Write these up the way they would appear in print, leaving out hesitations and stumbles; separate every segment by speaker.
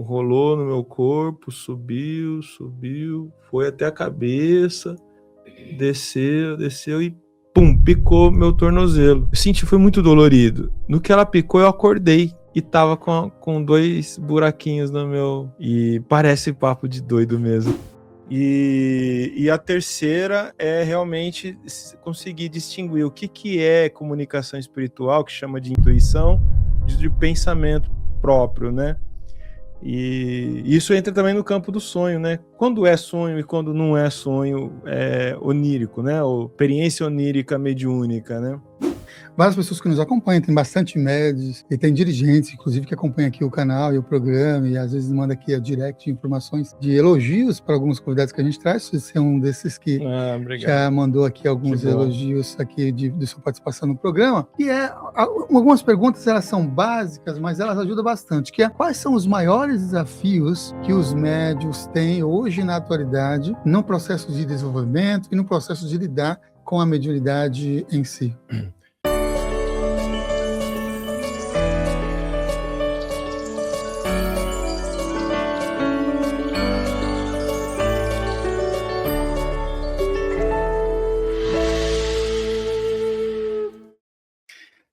Speaker 1: rolou no meu corpo, subiu, foi até a cabeça, desceu e pum, picou meu tornozelo. Eu senti, foi muito dolorido. No que ela picou, eu acordei e tava com 2 buraquinhos no meu... E parece papo de doido mesmo. E a terceira é realmente conseguir distinguir o que é comunicação espiritual, que chama de intuição, de pensamento próprio, né? E isso entra também no campo do sonho, né? Quando é sonho e quando não é sonho, é onírico, né? Ou experiência onírica mediúnica, né?
Speaker 2: Várias pessoas que nos acompanham, tem bastante médios e tem dirigentes, inclusive, que acompanham aqui o canal e o programa e às vezes manda aqui a direct informações de elogios para alguns convidados que a gente traz. Você é um desses que já mandou aqui alguns elogios aqui de sua participação no programa. E algumas perguntas, elas são básicas, mas elas ajudam bastante, que é quais são os maiores desafios que os médios têm hoje na atualidade no processo de desenvolvimento e no processo de lidar com a mediunidade em si?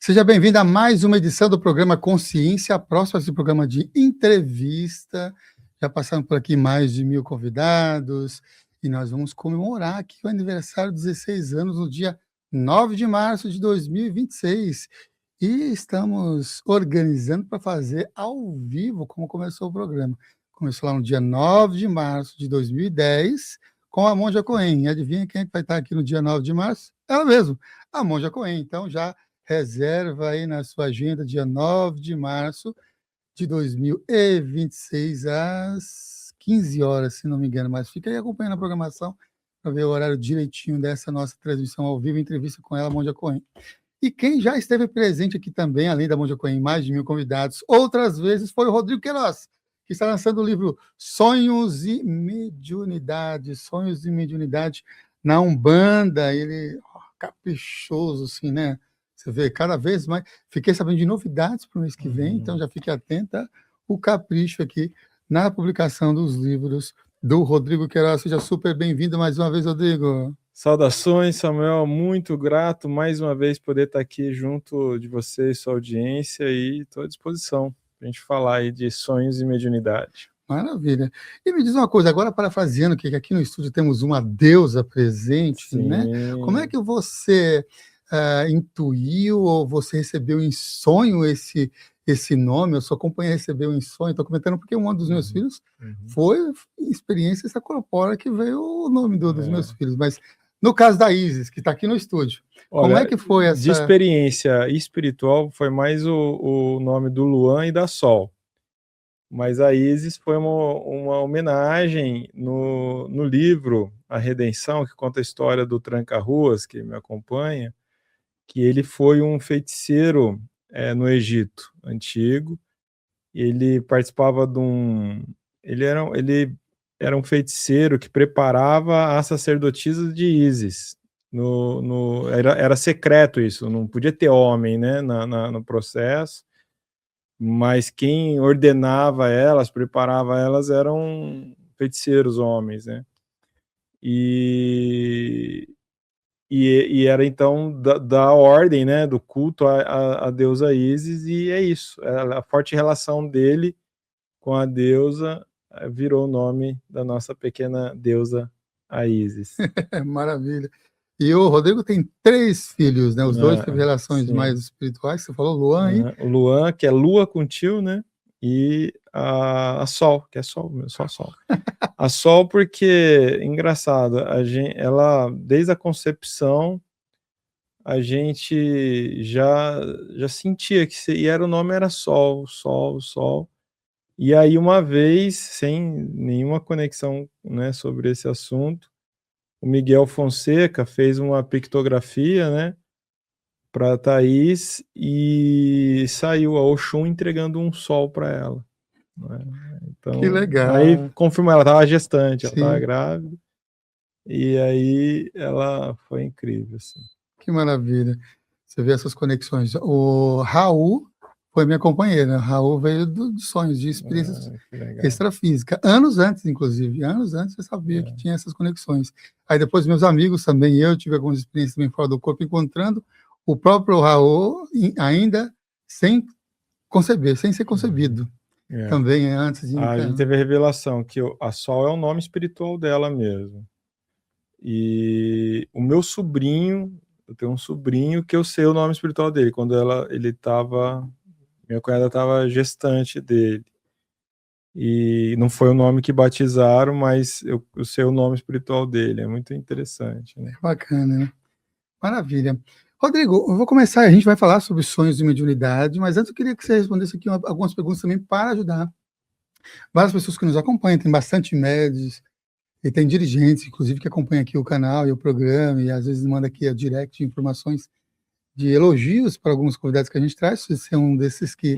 Speaker 2: Seja bem-vindo a mais uma edição do programa Consciência, a próxima é o programa de entrevista. Já passaram por aqui mais de 1000 convidados e nós vamos comemorar aqui o aniversário de 16 anos no dia 9 de março de 2026. E estamos organizando para fazer ao vivo, como começou o programa. Começou lá no dia 9 de março de 2010 com a Monja Cohen. E adivinha quem vai estar aqui no dia 9 de março? Ela mesma, a Monja Cohen. Então já reserva aí na sua agenda, dia 9 de março de 2026, às 15 horas, se não me engano. Mas fica aí acompanhando a programação para ver o horário direitinho dessa nossa transmissão ao vivo, entrevista com ela, Monja Cohen. E quem já esteve presente aqui também, além da Monja Cohen, mais de 1000 convidados, outras vezes, foi o Rodrigo Queiroz, que está lançando o livro Sonhos e Mediunidade, na Umbanda. Ele, caprichoso, assim, né? Você vê, cada vez mais. Fiquei sabendo de novidades para o mês que vem, então já fique atenta o capricho aqui na publicação dos livros do Rodrigo Queiroz. Seja super bem-vindo mais uma vez, Rodrigo.
Speaker 1: Saudações, Samuel. Muito grato mais uma vez poder estar aqui junto de você e sua audiência, e estou à disposição para a gente falar aí de sonhos e mediunidade.
Speaker 2: Maravilha. E me diz uma coisa, agora parafraseando que aqui no estúdio temos uma deusa presente,
Speaker 1: Sim.
Speaker 2: né? Como é que você intuiu ou você recebeu em sonho esse nome? A sua companhia recebeu em sonho? Estou comentando porque um dos meus filhos foi experiência extracorpórea que veio o nome dos meus filhos, mas no caso da Isis, que está aqui no estúdio, como é que foi essa...
Speaker 1: De experiência espiritual foi mais o nome do Luan e da Sol. Mas a Isis foi uma homenagem no livro A Redenção, que conta a história do Tranca-Ruas, que me acompanha, que ele foi um feiticeiro no Egito Antigo. Ele participava de um... Ele era um feiticeiro que preparava a sacerdotisa de Ísis. Era secreto isso, não podia ter homem, né, no processo. Mas quem ordenava elas, preparava elas, eram feiticeiros homens, né? E era então da ordem, né, do culto à deusa Ísis, e é isso. A forte relação dele com a deusa virou o nome da nossa pequena deusa, a Ísis.
Speaker 2: Maravilha. E o Rodrigo tem 3 filhos, né? Os 2 teve relações mais espirituais, você falou, Luan aí.
Speaker 1: O Luan, que é lua com tio, né? E a Sol, que é Sol, só Sol. A Sol porque, engraçado, ela, desde a concepção, a gente já sentia que e o nome era Sol, Sol, Sol. E aí, uma vez, sem nenhuma conexão, né, sobre esse assunto, o Miguel Fonseca fez uma pictografia, né, para Thaís, e saiu a Oxum entregando um sol para ela. Né? Então,
Speaker 2: que legal.
Speaker 1: Aí confirmou, ela estava gestante, ela estava grávida, e aí ela foi incrível. Assim.
Speaker 2: Que maravilha. Você vê essas conexões. O Raul foi minha companheira. Raul veio de sonhos, de experiências
Speaker 1: que legal.
Speaker 2: extrafísicas. Anos antes, inclusive. Anos antes eu sabia que tinha essas conexões. Aí depois meus amigos também, eu tive algumas experiências também fora do corpo, encontrando o próprio Raul ainda sem conceber, sem ser concebido. Também antes de...
Speaker 1: A gente teve a revelação que a Sol é o nome espiritual dela mesmo. E o meu sobrinho, eu tenho um sobrinho que eu sei o nome espiritual dele, quando minha cunhada estava gestante dele. E não foi o nome que batizaram, mas eu sei o nome espiritual dele, é muito interessante, né?
Speaker 2: Bacana, né? Maravilha. Rodrigo, eu vou começar, a gente vai falar sobre sonhos de mediunidade, mas antes eu queria que você respondesse aqui algumas perguntas também para ajudar várias pessoas que nos acompanham, tem bastante médios, e tem dirigentes, inclusive, que acompanham aqui o canal e o programa, e às vezes manda aqui a direct informações de elogios para alguns convidados que a gente traz. Você é um desses que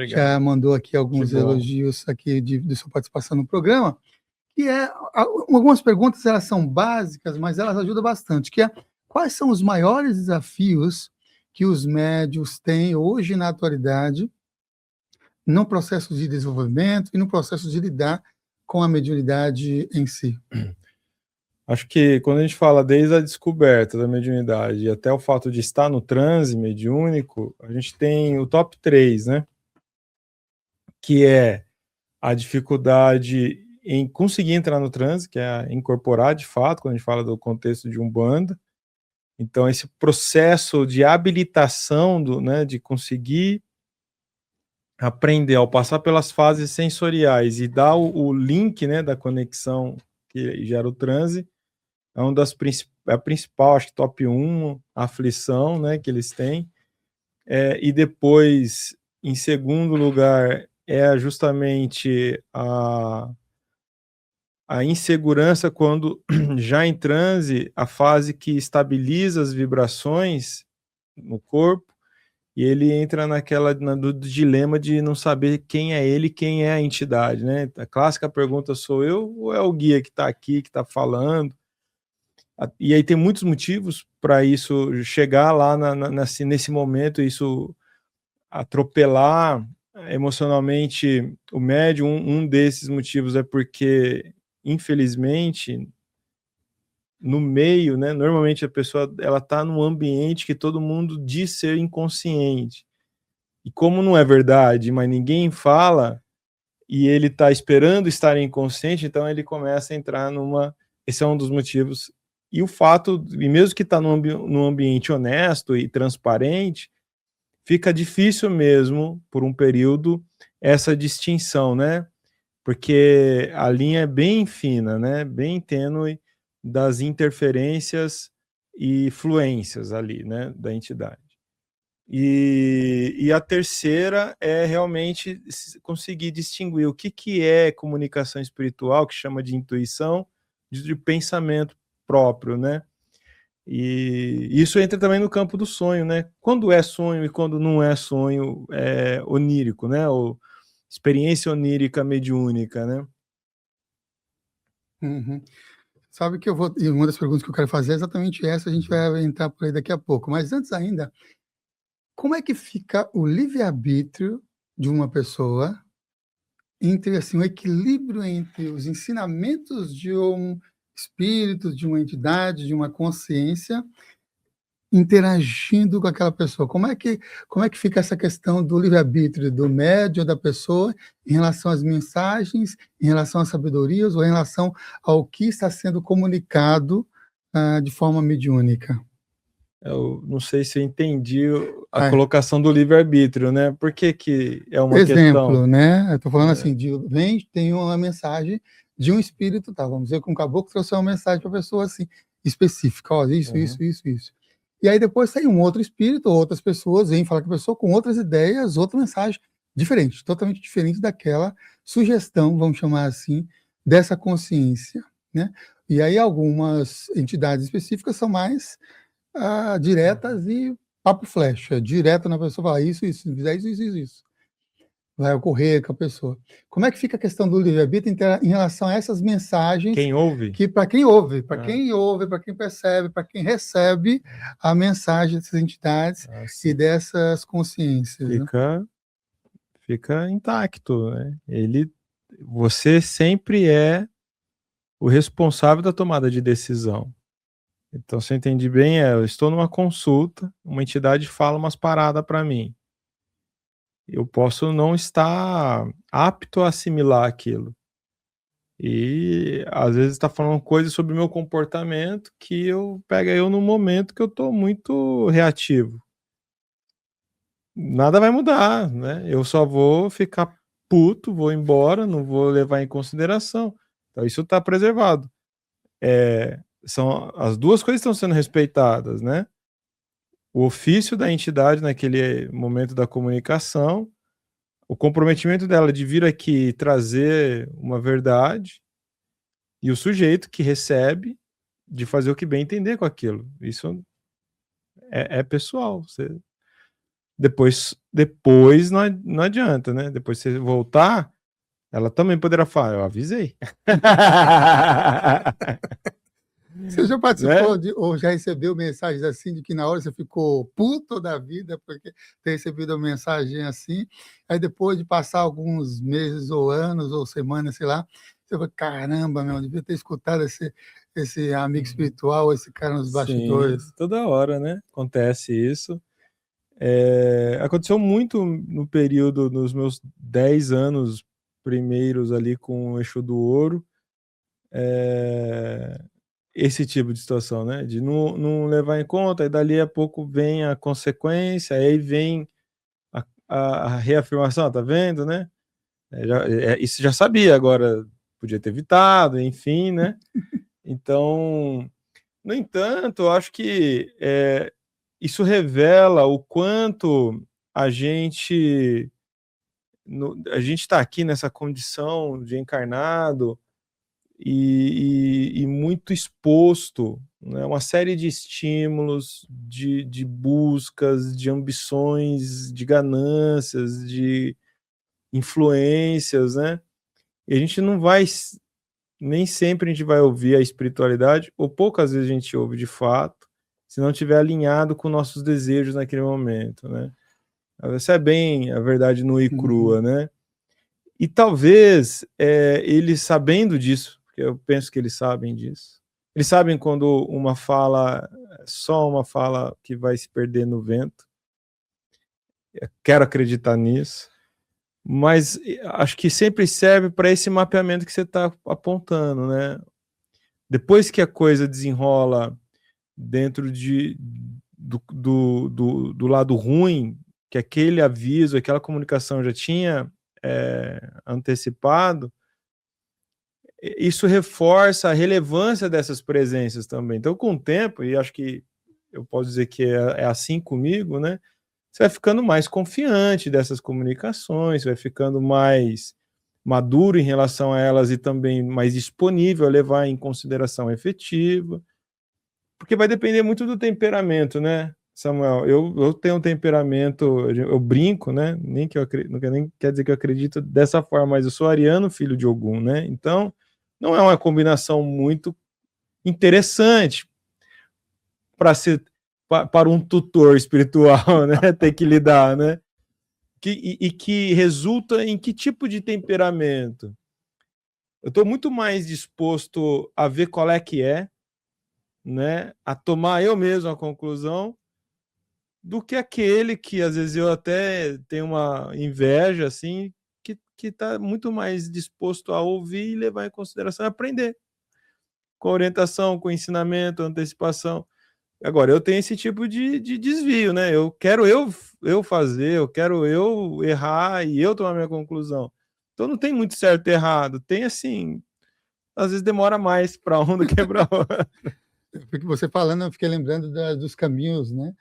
Speaker 2: já mandou aqui alguns elogios aqui de sua participação no programa. Que algumas perguntas, elas são básicas, mas elas ajudam bastante, que é: quais são os maiores desafios que os médios têm hoje na atualidade no processo de desenvolvimento e no processo de lidar com a mediunidade em si?
Speaker 1: Acho que quando a gente fala desde a descoberta da mediunidade até o fato de estar no transe mediúnico, a gente tem o top 3, né? Que é a dificuldade em conseguir entrar no transe, que é incorporar de fato, quando a gente fala do contexto de Umbanda. Então, esse processo de habilitação, né, de conseguir aprender ao passar pelas fases sensoriais e dar o link, né, da conexão que gera o transe, é uma das a principal, acho que top 1, a aflição, né, que eles têm. E depois, em segundo lugar, é justamente a insegurança quando já em transe, a fase que estabiliza as vibrações no corpo, e ele entra do dilema de não saber quem é ele, quem é a entidade, né? A clássica pergunta: sou eu ou é o guia que está aqui, que está falando? E aí tem muitos motivos para isso chegar lá nesse momento, isso atropelar emocionalmente o médium. Um desses motivos é porque, infelizmente, no meio, né, normalmente a pessoa ela está num ambiente que todo mundo diz ser inconsciente. E como não é verdade, mas ninguém fala, e ele está esperando estar inconsciente, então ele começa a entrar Esse é um dos motivos. E o fato, e mesmo que está num ambiente honesto e transparente, fica difícil mesmo, por um período, essa distinção, né? Porque a linha é bem fina, né? Bem tênue das interferências e fluências ali, né? Da entidade. E a terceira é realmente conseguir distinguir o que é comunicação espiritual, que chama de intuição, de pensamento próprio, né? E isso entra também no campo do sonho, né? Quando é sonho e quando não é sonho onírico, né? Ou experiência onírica mediúnica, né?
Speaker 2: Uhum. Sabe que e uma das perguntas que eu quero fazer é exatamente essa, a gente vai entrar por aí daqui a pouco. Mas antes ainda, como é que fica o livre-arbítrio de uma pessoa entre, assim, o equilíbrio entre os ensinamentos de um espírito, de uma entidade, de uma consciência, interagindo com aquela pessoa? Como é que fica essa questão do livre-arbítrio do médium, da pessoa, em relação às mensagens, em relação às sabedorias, ou em relação ao que está sendo comunicado de forma mediúnica?
Speaker 1: Eu não sei se eu entendi a colocação do livre-arbítrio, né? Por que é uma
Speaker 2: Exemplo,
Speaker 1: questão?
Speaker 2: né? Eu estou falando assim, tem uma mensagem de um espírito, tá? Vamos dizer que um caboclo trouxe uma mensagem para a pessoa assim, específica, ó, isso. E aí depois tem um outro espírito, outras pessoas vêm falar com a pessoa com outras ideias, outra mensagem diferente, totalmente diferente daquela sugestão, vamos chamar assim, dessa consciência, né? E aí algumas entidades específicas são mais diretas e papo flecha, direto na pessoa, falar isso, se fizer isso. Vai ocorrer com a pessoa. Como é que fica a questão do livre-arbítrio em relação a essas mensagens?
Speaker 1: Quem ouve?
Speaker 2: Que para quem ouve, para quem percebe, para quem recebe a mensagem dessas entidades e dessas consciências.
Speaker 1: Fica fica intacto, né? Você sempre é o responsável da tomada de decisão. Então, se eu entendi bem, eu estou numa consulta, uma entidade fala umas paradas para mim. Eu posso não estar apto a assimilar aquilo. E às vezes está falando coisas sobre o meu comportamento que pega eu no momento que eu estou muito reativo. Nada vai mudar, né? Eu só vou ficar puto, vou embora, não vou levar em consideração. Então isso está preservado. São as duas coisas estão sendo respeitadas, né? O ofício da entidade naquele momento da comunicação, o comprometimento dela de vir aqui trazer uma verdade e o sujeito que recebe de fazer o que bem entender com aquilo. Isso é pessoal. Depois não adianta, né? Depois você voltar, ela também poderá falar, eu avisei.
Speaker 2: Você já participou
Speaker 1: Né?
Speaker 2: ou já recebeu mensagens assim, de que na hora você ficou puto da vida porque ter recebido uma mensagem assim, aí depois de passar alguns meses ou anos ou semanas, sei lá, você falou, caramba, meu, devia ter escutado esse amigo espiritual, esse cara nos
Speaker 1: Sim,
Speaker 2: bastidores.
Speaker 1: toda hora, né? Acontece isso. Aconteceu muito no período, nos meus 10 anos primeiros ali com o Eixo do Ouro, esse tipo de situação, né? De não levar em conta, e dali a pouco vem a consequência, aí vem a reafirmação, tá vendo, né? Isso já sabia, agora podia ter evitado, enfim, né? Então, no entanto, eu acho que isso revela o quanto a gente está aqui nessa condição de encarnado e muito exposto, né? Uma série de estímulos, de buscas, de ambições, de ganâncias, de influências, né? E a gente não vai, nem sempre a gente vai ouvir a espiritualidade, ou poucas vezes a gente ouve de fato, se não estiver alinhado com nossos desejos naquele momento, né? Essa é bem a verdade nua e
Speaker 2: Uhum.
Speaker 1: crua, né? E talvez eles sabendo disso, porque eu penso que eles sabem disso, eles sabem quando uma fala, só uma fala que vai se perder no vento, eu quero acreditar nisso, mas acho que sempre serve para esse mapeamento que você está apontando, né? Depois que a coisa desenrola dentro do lado ruim, que aquele aviso, aquela comunicação já tinha antecipado, isso reforça a relevância dessas presenças também. Então, com o tempo, e acho que eu posso dizer que é assim comigo, né? Você vai ficando mais confiante dessas comunicações, vai ficando mais maduro em relação a elas e também mais disponível a levar em consideração efetiva, porque vai depender muito do temperamento, né, Samuel? Eu tenho um temperamento, eu brinco, né? Nem que eu nem quer dizer que eu acredito dessa forma, mas eu sou ariano, filho de Ogum, né? Então, não é uma combinação muito interessante para ser para um tutor espiritual, né? Ter que lidar, né? Que resulta em que tipo de temperamento? Eu estou muito mais disposto a ver qual é que é, né? A tomar eu mesmo a conclusão do que aquele que às vezes eu até tenho uma inveja assim, que está muito mais disposto a ouvir e levar em consideração e aprender com orientação, com ensinamento, antecipação. Agora, eu tenho esse tipo de desvio, né? Eu quero eu fazer, eu quero eu errar e eu tomar minha conclusão. Então não tem muito certo e errado, tem assim, às vezes demora mais para um do que para outro.
Speaker 2: Porque você falando, eu fiquei lembrando dos caminhos, né,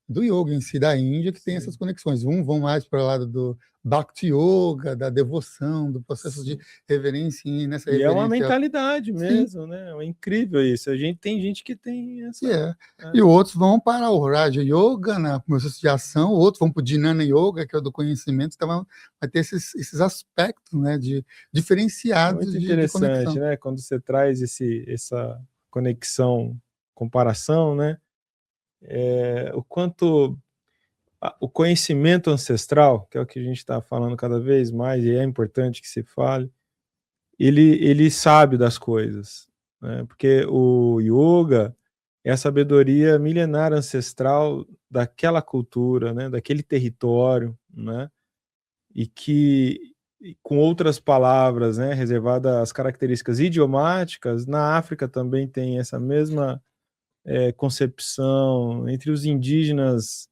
Speaker 2: do yoga em si, da Índia, que tem essas
Speaker 1: Sim,
Speaker 2: conexões. Um vão mais para o lado do Bhakti Yoga, da devoção, do processo de
Speaker 1: sim.
Speaker 2: reverência, e nessa
Speaker 1: E é uma
Speaker 2: reverência,
Speaker 1: mentalidade
Speaker 2: sim,
Speaker 1: mesmo, né? É incrível isso. Tem gente que tem
Speaker 2: que
Speaker 1: essa.
Speaker 2: é. E outros vão para o Raja Yoga, na processo de ação, outros vão para o Jnana Yoga, que é o do conhecimento, então vai ter esses aspectos, né,
Speaker 1: É
Speaker 2: diferenciados
Speaker 1: muito
Speaker 2: de
Speaker 1: interessante,
Speaker 2: conexão.
Speaker 1: né? Quando você traz essa conexão, comparação, né? O quanto o conhecimento ancestral, que é o que a gente está falando cada vez mais, e é importante que se fale, ele sabe das coisas, né? Porque o yoga é a sabedoria milenar ancestral daquela cultura, né? Daquele território, né? E que, com outras palavras, né, reservada às características idiomáticas, na África também tem essa mesma concepção, entre os indígenas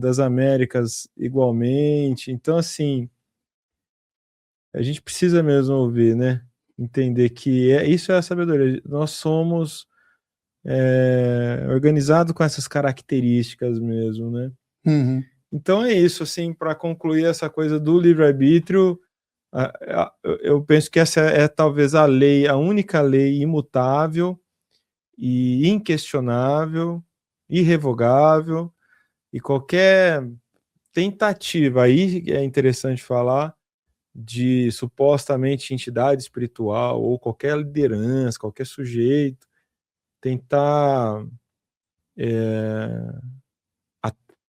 Speaker 1: das Américas igualmente. Então, assim, a gente precisa mesmo ouvir, né? Entender que isso é a sabedoria. Nós somos organizados com essas características mesmo, né?
Speaker 2: Uhum.
Speaker 1: Então é isso, assim, para concluir essa coisa do livre-arbítrio, eu penso que essa é talvez a única lei imutável e inquestionável, irrevogável, e qualquer tentativa, aí é interessante falar, de supostamente entidade espiritual ou qualquer liderança, qualquer sujeito, tentar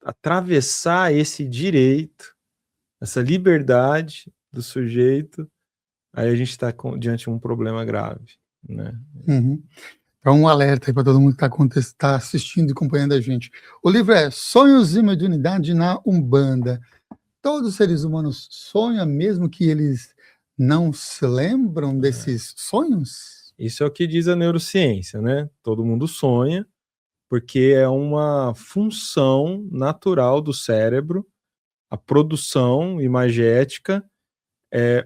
Speaker 1: atravessar esse direito, essa liberdade do sujeito, aí a gente está diante de um problema grave, né?
Speaker 2: Uhum. Então, um alerta aí para todo mundo que está assistindo e acompanhando a gente. O livro é Sonhos e Mediunidade na Umbanda. Todos os seres humanos sonham, mesmo que eles não se lembram desses sonhos?
Speaker 1: Isso é o que diz a neurociência, né? Todo mundo sonha, porque é uma função natural do cérebro, a produção imagética,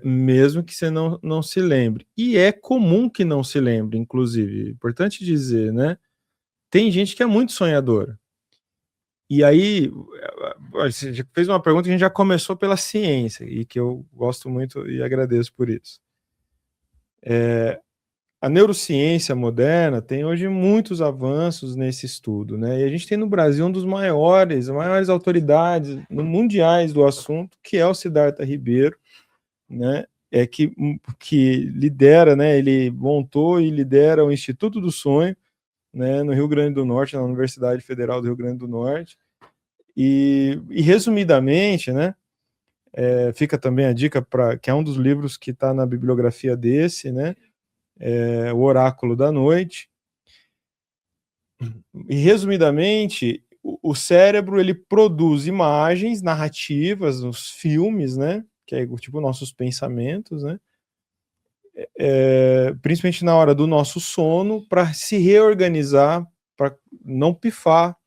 Speaker 1: mesmo que você não se lembre. E é comum que não se lembre, inclusive. Importante dizer, né? Tem gente que é muito sonhadora. E aí, você já fez uma pergunta que a gente já começou pela ciência, e que eu gosto muito e agradeço por isso. A neurociência moderna tem hoje muitos avanços nesse estudo, né? E a gente tem no Brasil um dos maiores autoridades mundiais do assunto, que é o Siddhartha Ribeiro, né? Que lidera, né? Ele montou e lidera o Instituto do Sonho, né? No Rio Grande do Norte, na Universidade Federal do Rio Grande do Norte. E resumidamente, né? Fica também a dica que é um dos livros que está na bibliografia desse, né? O Oráculo da Noite. E resumidamente, o cérebro ele produz imagens narrativas nos filmes, né? Que é tipo nossos pensamentos, né? Principalmente na hora do nosso sono, para se reorganizar, para não pifar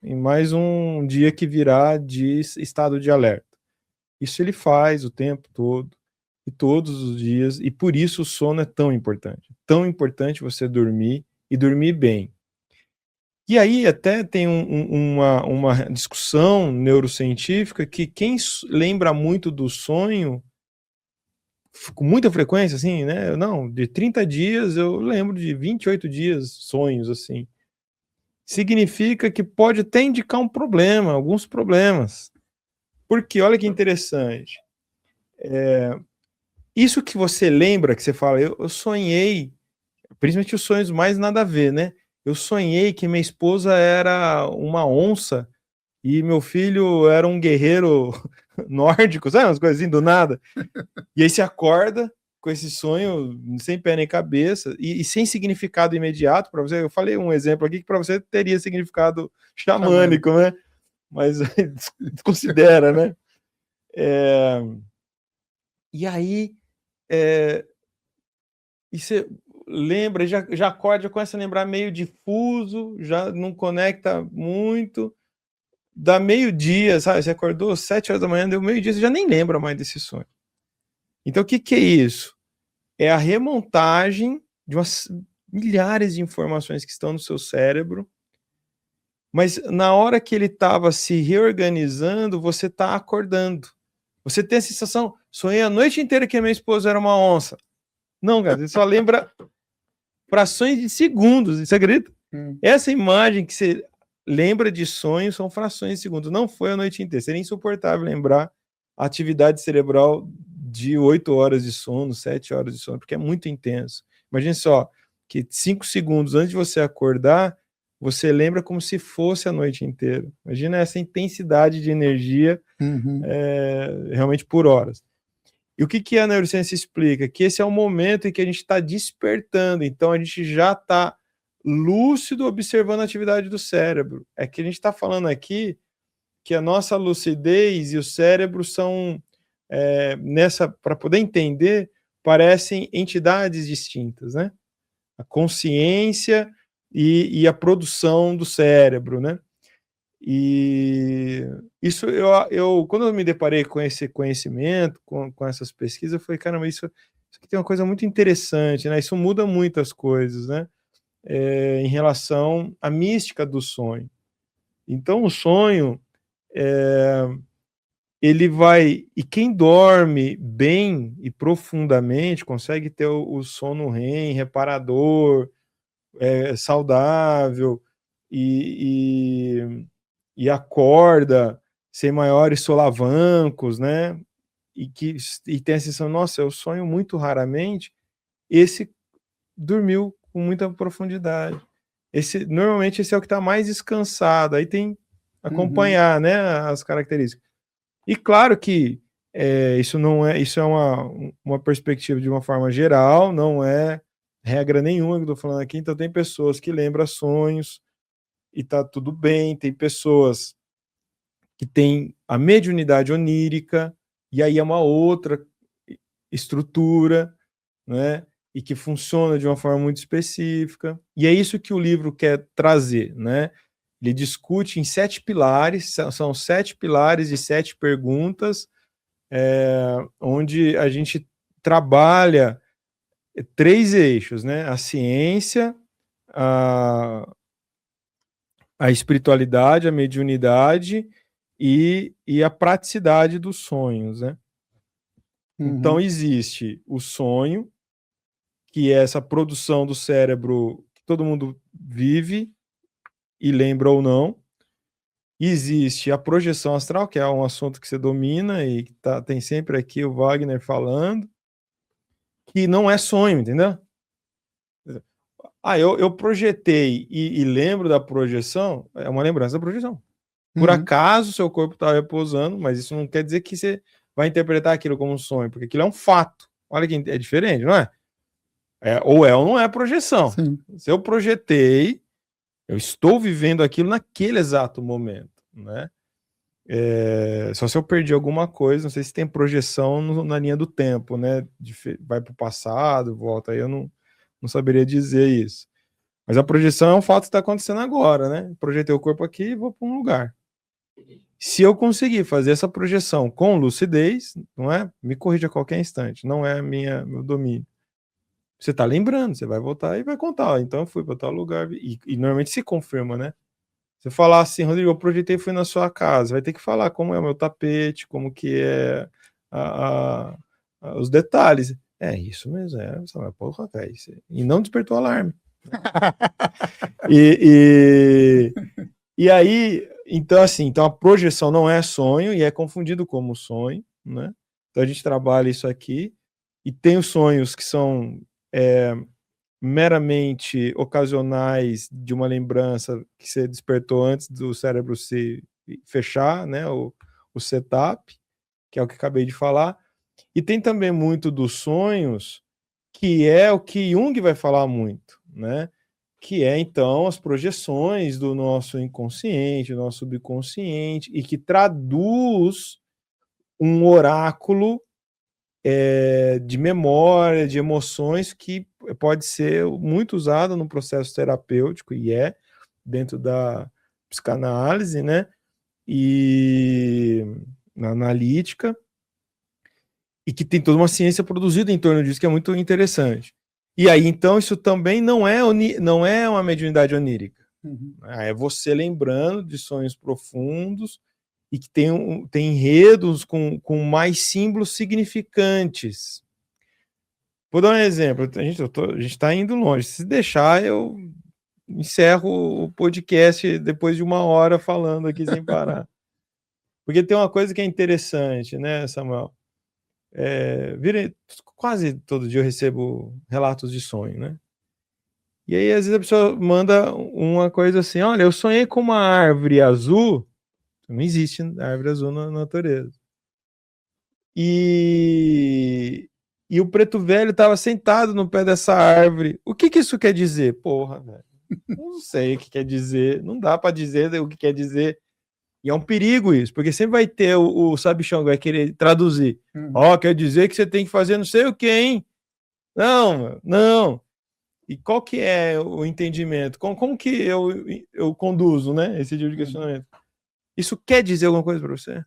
Speaker 1: em mais um dia que virá de estado de alerta. Isso ele faz o tempo todo, e todos os dias, e por isso o sono é tão importante. Tão importante você dormir, e dormir bem. E aí até tem uma discussão neurocientífica que quem lembra muito do sonho, com muita frequência, assim, né? Não, de 30 dias eu lembro de 28 dias sonhos, assim. Significa que pode até indicar um problema, alguns problemas. Porque, olha que interessante, isso que você lembra, que você fala, eu sonhei, principalmente os sonhos mais nada a ver, né? Eu sonhei que minha esposa era uma onça e meu filho era um guerreiro nórdico, sabe? Umas coisas assim do nada. E aí você acorda com esse sonho sem pé nem cabeça e sem significado imediato para você. Eu falei um exemplo aqui que para você teria significado xamânico, né? Mas desconsidera, né? E aí e você lembra, já acorda, já começa a lembrar meio difuso, já não conecta muito. Dá meio-dia, sabe? Você acordou 7 horas da manhã, deu meio-dia, você já nem lembra mais desse sonho. Então, o que é isso? É a remontagem de milhares de informações que estão no seu cérebro, mas na hora que ele estava se reorganizando, você está acordando. Você tem a sensação, sonhei a noite inteira que a minha esposa era uma onça. Não, cara, você só lembra frações de segundos, você acredita? Essa imagem que você lembra de sonho são frações de segundos, não foi a noite inteira. Seria insuportável lembrar a atividade cerebral de 8 horas de sono, 7 horas de sono, porque é muito intenso. Imagine só, que 5 segundos antes de você acordar, você lembra como se fosse a noite inteira. Imagina essa intensidade de energia realmente por horas. E o que a neurociência explica? Que esse é o momento em que a gente está despertando, então a gente já está lúcido observando a atividade do cérebro. É que a gente está falando aqui que a nossa lucidez e o cérebro são, para poder entender, parecem entidades distintas, né? A consciência e a produção do cérebro, né? E isso quando eu me deparei com esse conhecimento, com essas pesquisas, eu falei, caramba, isso aqui tem uma coisa muito interessante, né? Isso muda muitas coisas, né? Em relação à mística do sonho. Então, o sonho, ele vai... E quem dorme bem e profundamente consegue ter o sono REM, reparador, saudável, e acorda sem maiores solavancos, né? E tem a sensação, nossa, eu sonho muito raramente. Esse dormiu com muita profundidade. Normalmente esse é o que está mais descansado. Aí tem acompanhar, né, as características. E claro que isso é uma perspectiva de uma forma geral, não é regra nenhuma que eu estou falando aqui. Então tem pessoas que lembram sonhos e tá tudo bem, tem pessoas que têm a mediunidade onírica, e aí é uma outra estrutura, né? E que funciona de uma forma muito específica. E é isso que o livro quer trazer, né? Ele discute em 7 pilares, são 7 pilares e 7 perguntas, onde a gente trabalha 3 eixos, né? A ciência, a espiritualidade, a mediunidade e a praticidade dos sonhos, né? Então existe o sonho, que é essa produção do cérebro que todo mundo vive e lembra ou não. Existe a projeção astral, que é um assunto que você domina e que tem sempre aqui o Wagner falando, que não é sonho, entendeu? Eu projetei e lembro da projeção, é uma lembrança da projeção. Por acaso, seu corpo está repousando, mas isso não quer dizer que você vai interpretar aquilo como um sonho, porque aquilo é um fato. Olha que é diferente, não é? Ou não é projeção.
Speaker 2: Sim.
Speaker 1: Se eu projetei, eu estou vivendo aquilo naquele exato momento, né? Só se eu perdi alguma coisa, não sei se tem projeção na linha do tempo, né? Vai para o passado, volta, aí eu não saberia dizer isso. Mas a projeção é um fato que está acontecendo agora, né? Projetei o corpo aqui e vou para um lugar. Se eu conseguir fazer essa projeção com lucidez, não é? Me corrija a qualquer instante, não é meu domínio. Você está lembrando, você vai voltar e vai contar. Então eu fui para tal lugar e normalmente se confirma, né? Você falar assim, Rodrigo, eu projetei e fui na sua casa, vai ter que falar como é o meu tapete, como que é os detalhes. É isso mesmo, porra, velho. E não despertou alarme. E aí, então a projeção não é sonho e é confundido como sonho, né? Então a gente trabalha isso aqui e tem os sonhos que são meramente ocasionais de uma lembrança que você despertou antes do cérebro se fechar, né? O setup, que é o que acabei de falar. E tem também muito dos sonhos, que é o que Jung vai falar muito, né? Que é, então, as projeções do nosso inconsciente, do nosso subconsciente, e que traduz um oráculo de memória, de emoções, que pode ser muito usado no processo terapêutico, e dentro da psicanálise, né? E na analítica, e que tem toda uma ciência produzida em torno disso, que é muito interessante. E aí, então, isso também não é uma mediunidade onírica. É você lembrando de sonhos profundos e que tem enredos com mais símbolos significantes. Vou dar um exemplo. A gente está indo longe. Se deixar, eu encerro o podcast depois de 1 hora falando aqui sem parar. Porque tem uma coisa que é interessante, né, Samuel? Quase todo dia eu recebo relatos de sonho, né? E aí, às vezes, a pessoa manda uma coisa assim, olha, eu sonhei com uma árvore azul, não existe árvore azul na natureza. E o preto velho estava sentado no pé dessa árvore. O que isso quer dizer? Porra, velho. Não sei o que quer dizer. Não dá para dizer o que quer dizer. E é um perigo isso, porque sempre vai ter o sabichão que vai querer traduzir. Quer dizer que você tem que fazer não sei o que, hein? Não. E qual que é o entendimento? Como que eu conduzo, né, esse tipo de questionamento? Isso quer dizer alguma coisa para você?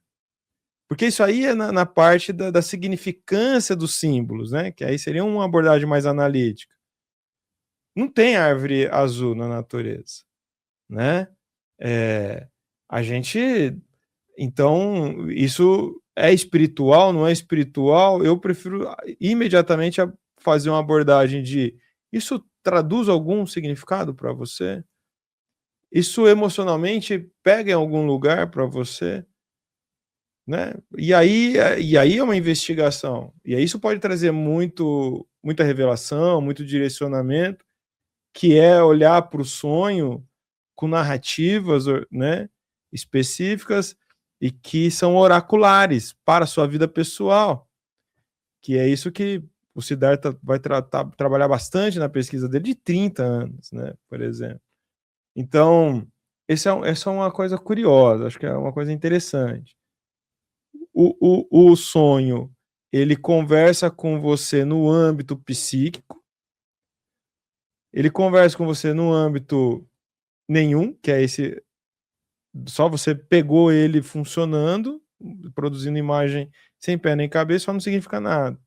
Speaker 1: Porque isso aí é na parte da significância dos símbolos, né? Que aí seria uma abordagem mais analítica. Não tem árvore azul na natureza, né? A gente... Então, isso é espiritual, não é espiritual? Eu prefiro imediatamente fazer uma abordagem de... Isso traduz algum significado para você? Isso emocionalmente pega em algum lugar para você? Né? E aí é uma investigação. E aí isso pode trazer muita revelação, muito direcionamento, que é olhar para o sonho com narrativas, né, específicas e que são oraculares para a sua vida pessoal. Que é isso que o Siddhartha vai trabalhar bastante na pesquisa dele de 30 anos, né, por exemplo. Então, essa é uma coisa curiosa, acho que é uma coisa interessante. O sonho, ele conversa com você no âmbito psíquico, ele conversa com você no âmbito nenhum, que é esse, só você pegou ele funcionando, produzindo imagem sem pé nem cabeça, só não significa nada.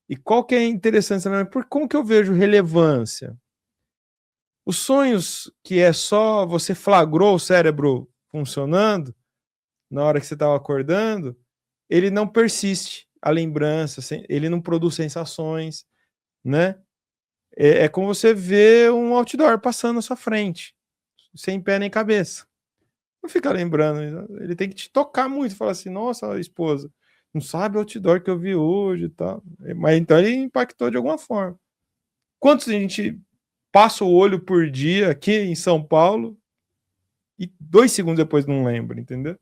Speaker 1: E qual que é interessante também, como que eu vejo relevância? Os sonhos que é só você flagrou o cérebro funcionando, na hora que você estava acordando, ele não persiste a lembrança, ele não produz sensações, né? É como você vê um outdoor passando na sua frente, sem pé nem cabeça. Não fica lembrando, ele tem que te tocar muito, falar assim, nossa, esposa, não sabe o outdoor que eu vi hoje e tal. Mas então ele impactou de alguma forma. Quantos a gente passa o olho por dia aqui em São Paulo e 2 segundos depois não lembra, entendeu?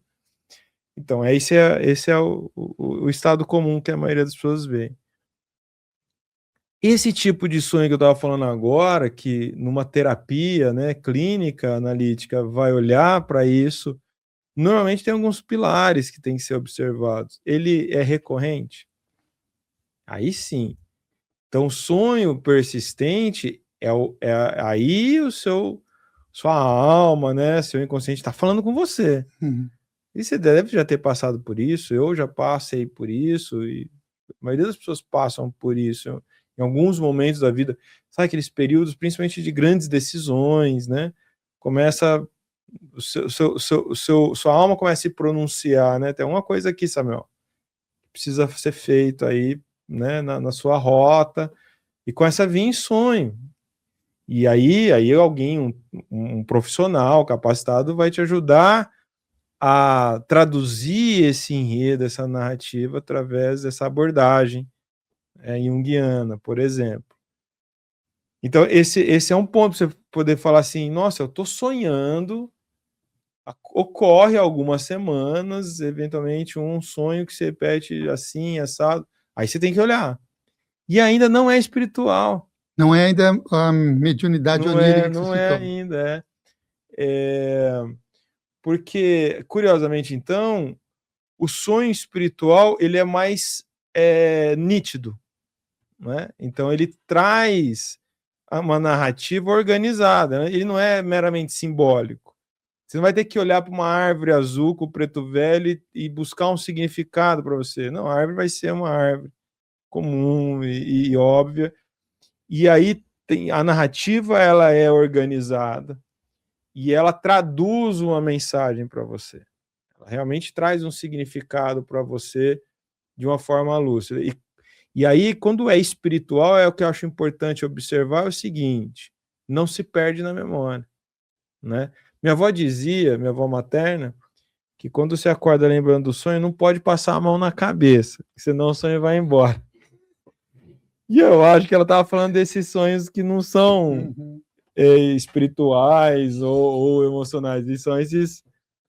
Speaker 1: Então, esse é o estado comum que a maioria das pessoas vê. Esse tipo de sonho que eu estava falando agora, que numa terapia, né, clínica, analítica, vai olhar para isso, normalmente tem alguns pilares que têm que ser observados. Ele é recorrente? Aí sim. Então, sonho persistente aí sua alma, né, seu inconsciente está falando com você. E você deve já ter passado por isso, eu já passei por isso, e a maioria das pessoas passam por isso em alguns momentos da vida. Sabe aqueles períodos, principalmente de grandes decisões, né? Começa, sua alma começa a se pronunciar, né? Tem uma coisa aqui, Samuel, que precisa ser feito aí, né, na sua rota, e começa a vir em sonho. E aí alguém, um profissional capacitado vai te ajudar a traduzir esse enredo, essa narrativa, através dessa abordagem junguiana, por exemplo. Então, esse é um ponto para você poder falar assim, nossa, eu estou sonhando, ocorre algumas semanas, eventualmente um sonho que se repete assim, assado, aí você tem que olhar. E ainda não é espiritual.
Speaker 2: Não é ainda a mediunidade onírica que
Speaker 1: não
Speaker 2: você
Speaker 1: é
Speaker 2: citou.
Speaker 1: ainda, porque, curiosamente, então, o sonho espiritual ele é mais nítido, né? Então ele traz uma narrativa organizada, né? Ele não é meramente simbólico. Você não vai ter que olhar para uma árvore azul com o preto velho e buscar um significado para você. Não, a árvore vai ser uma árvore comum e óbvia. E aí a narrativa ela é organizada e ela traduz uma mensagem para você. Ela realmente traz um significado para você de uma forma lúcida. E aí, quando é espiritual, é o que eu acho importante observar é o seguinte, não se perde na memória, né? Minha avó materna, que quando você acorda lembrando do sonho, não pode passar a mão na cabeça, senão o sonho vai embora. E eu acho que ela estava falando desses sonhos que não são espirituais ou emocionais, e são esses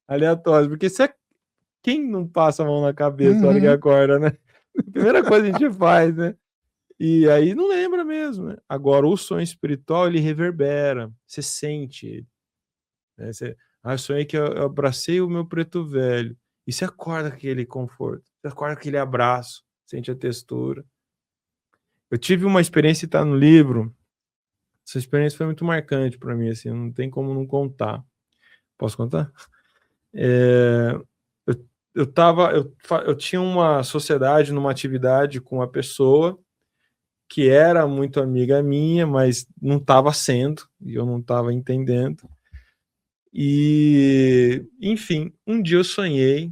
Speaker 1: aleatórios, porque quem não passa a mão na cabeça na hora que acorda, né? Primeira coisa que a gente faz, né? E aí não lembra mesmo, né? Agora, o sonho espiritual, ele reverbera, você sente ele. Né? Eu sonhei que eu abracei o meu preto velho, e você acorda com aquele conforto, você acorda com aquele abraço, sente a textura. Eu tive uma experiência que está no livro, essa experiência foi muito marcante para mim, assim, não tem como não contar. Posso contar? Eu tinha uma sociedade, numa atividade com uma pessoa que era muito amiga minha, mas não estava sendo, e eu não estava entendendo. E, enfim, um dia eu sonhei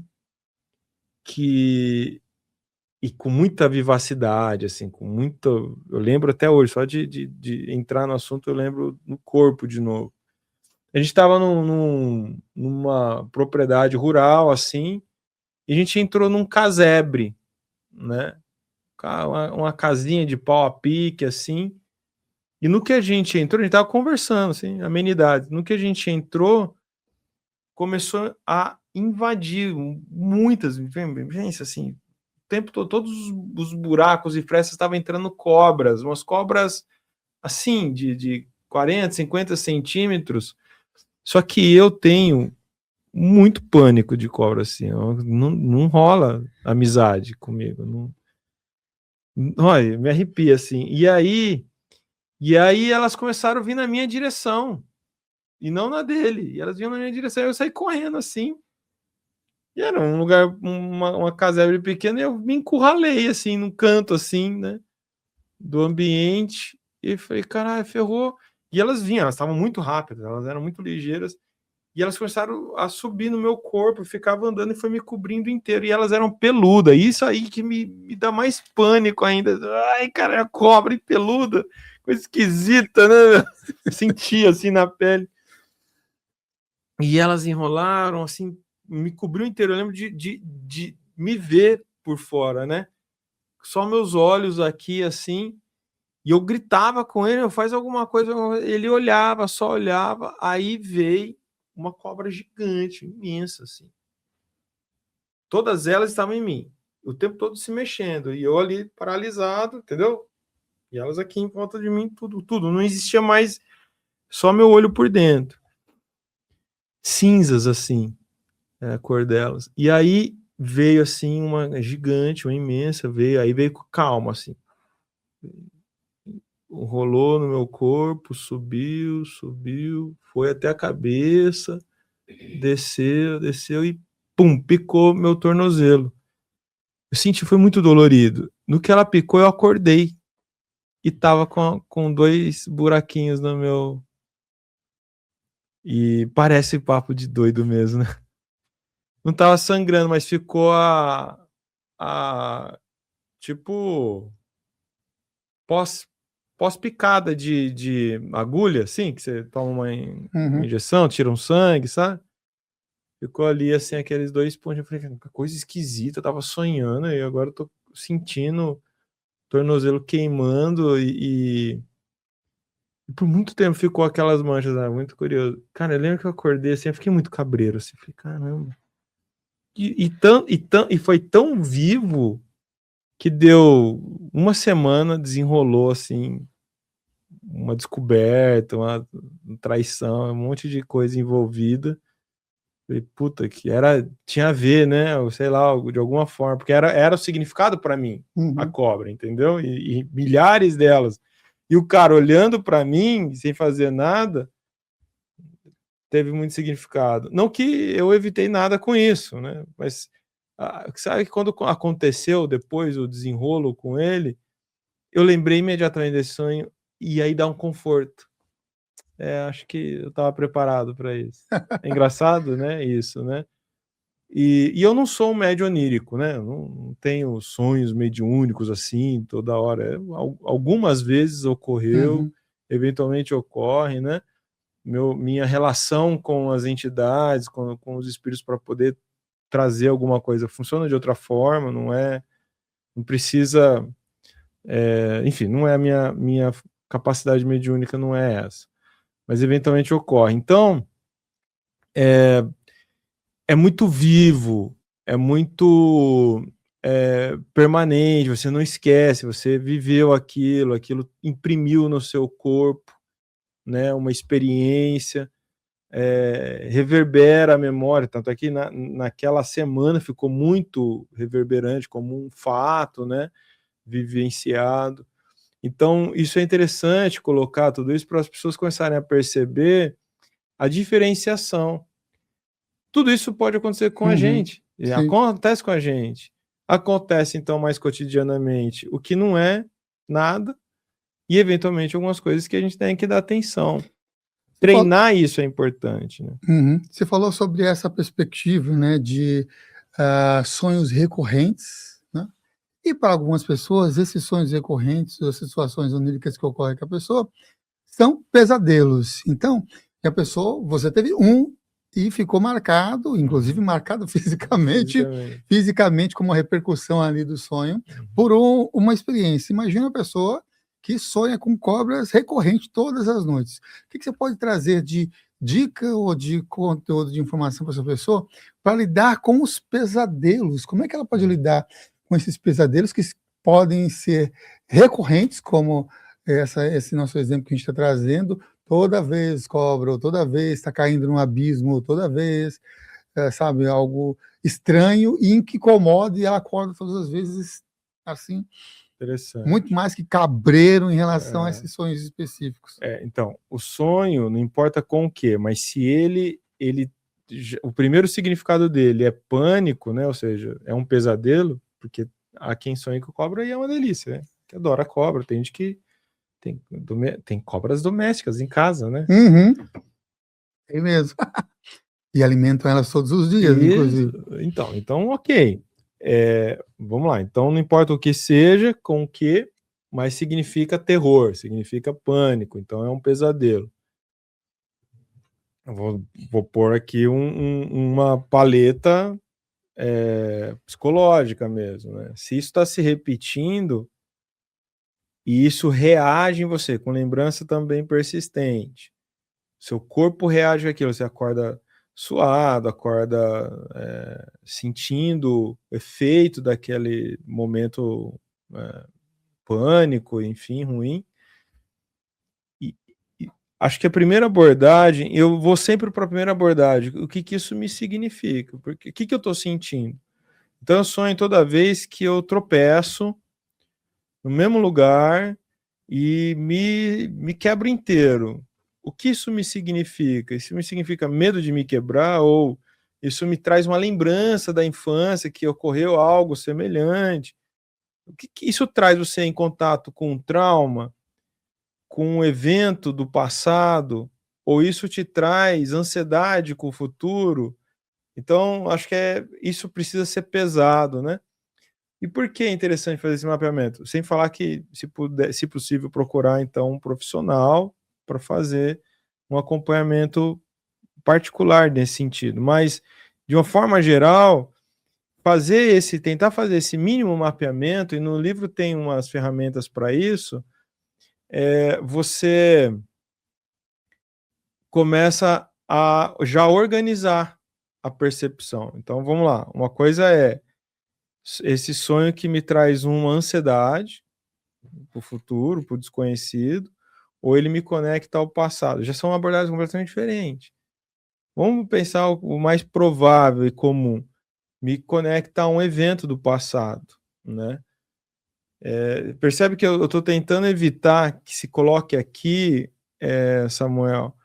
Speaker 1: e com muita vivacidade, assim, com muita. Eu lembro até hoje, só de entrar no assunto, eu lembro no corpo de novo. A gente estava numa propriedade rural, assim, e a gente entrou num casebre, né? Uma casinha de pau a pique, assim. E no que a gente entrou, a gente tava conversando, assim, amenidades. No que a gente entrou, começou a invadir muitas, gente, assim, o tempo todo, todos os buracos e frestas estavam entrando cobras, umas cobras, assim, de 40, 50 centímetros. Só que eu tenho muito pânico de cobra, assim, não rola amizade comigo, não. Olha, me arrepia, assim. E aí elas começaram a vir na minha direção, e não na dele. E elas vinham na minha direção, eu saí correndo, assim. E era um lugar, uma casebre pequena, e eu me encurralei, assim, num canto, assim, né, do ambiente. E falei, caralho, ferrou. E elas vinham, elas estavam muito rápidas, elas eram muito ligeiras. E elas começaram a subir no meu corpo, eu ficava andando e foi me cobrindo inteiro. E elas eram peludas, isso aí que me dá mais pânico ainda. Ai, cara, a cobra e peluda, coisa esquisita, né? Sentia assim na pele. E elas enrolaram, assim, me cobriu inteiro. Eu lembro de me ver por fora, né? Só meus olhos aqui, assim. E eu gritava com ele, eu faz alguma coisa. Ele olhava, só olhava. Aí veio uma cobra gigante, imensa, assim. Todas elas estavam em mim, o tempo todo se mexendo, e eu ali paralisado, entendeu? E elas aqui em volta de mim, tudo. Não existia mais, só meu olho por dentro. Cinzas, assim, a cor delas. E aí veio, assim, uma gigante, uma imensa, aí veio com calma, assim. Rolou no meu corpo, subiu, foi até a cabeça, desceu e pum, picou meu tornozelo. Eu senti, foi muito dolorido. No que ela picou, eu acordei e tava com 2 buraquinhos no meu. E parece papo de doido mesmo, né? Não tava sangrando, mas ficou tipo, pós, pós-picada de agulha, assim, que você toma uma injeção, tira um sangue, sabe? Ficou ali, assim, aqueles 2 pontos. Eu falei, que coisa esquisita, eu tava sonhando e agora eu tô sentindo tornozelo queimando e por muito tempo ficou aquelas manchas, né? Muito curioso. Cara, eu lembro que eu acordei assim, eu fiquei muito cabreiro, assim, falei, caramba. E foi tão vivo que deu uma semana, desenrolou, assim, uma descoberta, uma traição, um monte de coisa envolvida. Falei, puta, tinha a ver, né? Ou sei lá, de alguma forma, porque era o significado para mim, a cobra, entendeu? E milhares delas. E o cara olhando para mim, sem fazer nada, teve muito significado. Não que eu evitei nada com isso, né? Mas sabe que quando aconteceu depois o desenrolo com ele, eu lembrei imediatamente desse sonho e aí dá um conforto. Acho que eu estava preparado para isso. É engraçado, né? Isso, né? E eu não sou um médio onírico, né? Eu não tenho sonhos mediúnicos assim toda hora. Algumas vezes ocorreu, eventualmente ocorre, né? Minha relação com as entidades, com os espíritos para poder trazer alguma coisa funciona de outra forma, não precisa, enfim, não é a minha capacidade mediúnica, não é essa. mas eventualmente ocorre. Então, é muito vivo, é muito permanente, você não esquece, você viveu aquilo imprimiu no seu corpo, né, uma experiência, reverbera a memória, tanto é que naquela semana ficou muito reverberante, como um fato, né, vivenciado. Então, isso é interessante colocar tudo isso para as pessoas começarem a perceber a diferenciação. Tudo isso pode acontecer com a gente, e
Speaker 2: Sim.
Speaker 1: acontece com a gente. Acontece, então, mais cotidianamente, o que não é nada, e eventualmente algumas coisas que a gente tem que dar atenção. Treinar isso é importante, né?
Speaker 2: Você falou sobre essa perspectiva, né, de sonhos recorrentes, né? E para algumas pessoas, esses sonhos recorrentes, as situações oníricas que ocorrem com a pessoa, são pesadelos. Então, a pessoa, você teve um e ficou marcado, inclusive marcado fisicamente como uma repercussão ali do sonho, por uma experiência. Imagina a pessoa que sonha com cobras recorrente todas as noites. O que você pode trazer de dica ou de conteúdo, de informação para essa pessoa para lidar com os pesadelos? Como é que ela pode lidar com esses pesadelos que podem ser recorrentes, como esse nosso exemplo que a gente está trazendo, toda vez cobra, ou toda vez está caindo num abismo, ou toda vez, sabe, algo estranho e que incomoda, e ela acorda todas as vezes assim, muito mais que cabreiro em relação a esses sonhos específicos.
Speaker 1: Então, o sonho, não importa com o que, mas se ele o primeiro significado dele é pânico, né? Ou seja, é um pesadelo, porque há quem sonha com cobra e é uma delícia, né? Que adora cobra, tem gente que tem cobras domésticas em casa, né?
Speaker 2: É mesmo. E alimentam elas todos os dias, inclusive.
Speaker 1: Então, ok. Vamos lá. Então, não importa o que seja, com o que, mas significa terror, significa pânico. Então, é um pesadelo. Eu vou pôr aqui uma paleta psicológica mesmo, né? Se isso está se repetindo e isso reage em você com lembrança também persistente, seu corpo reage àquilo, você acorda suado, acorda sentindo o efeito daquele momento pânico, enfim, ruim. E acho que a primeira abordagem, eu vou sempre para a primeira abordagem, o que isso me significa, porque o que eu estou sentindo? Então eu sonho toda vez que eu tropeço no mesmo lugar e me quebro inteiro. O que isso me significa? Isso me significa medo de me quebrar, ou isso me traz uma lembrança da infância que ocorreu algo semelhante? O que isso traz você em contato com um trauma, com um evento do passado, ou isso te traz ansiedade com o futuro? Então, acho que isso precisa ser pesado, né? E por que é interessante fazer esse mapeamento? Sem falar que, se possível, procurar, então, um profissional para fazer um acompanhamento particular nesse sentido. Mas, de uma forma geral, tentar fazer esse mínimo mapeamento, e no livro tem umas ferramentas para isso, você começa a já organizar a percepção. Então, vamos lá. Uma coisa é esse sonho que me traz uma ansiedade para o futuro, para o desconhecido, ou ele me conecta ao passado. Já são abordagens completamente diferentes. Vamos pensar o mais provável e comum. Me conecta a um evento do passado, né? Percebe que eu estou tentando evitar que se coloque aqui, Samuel,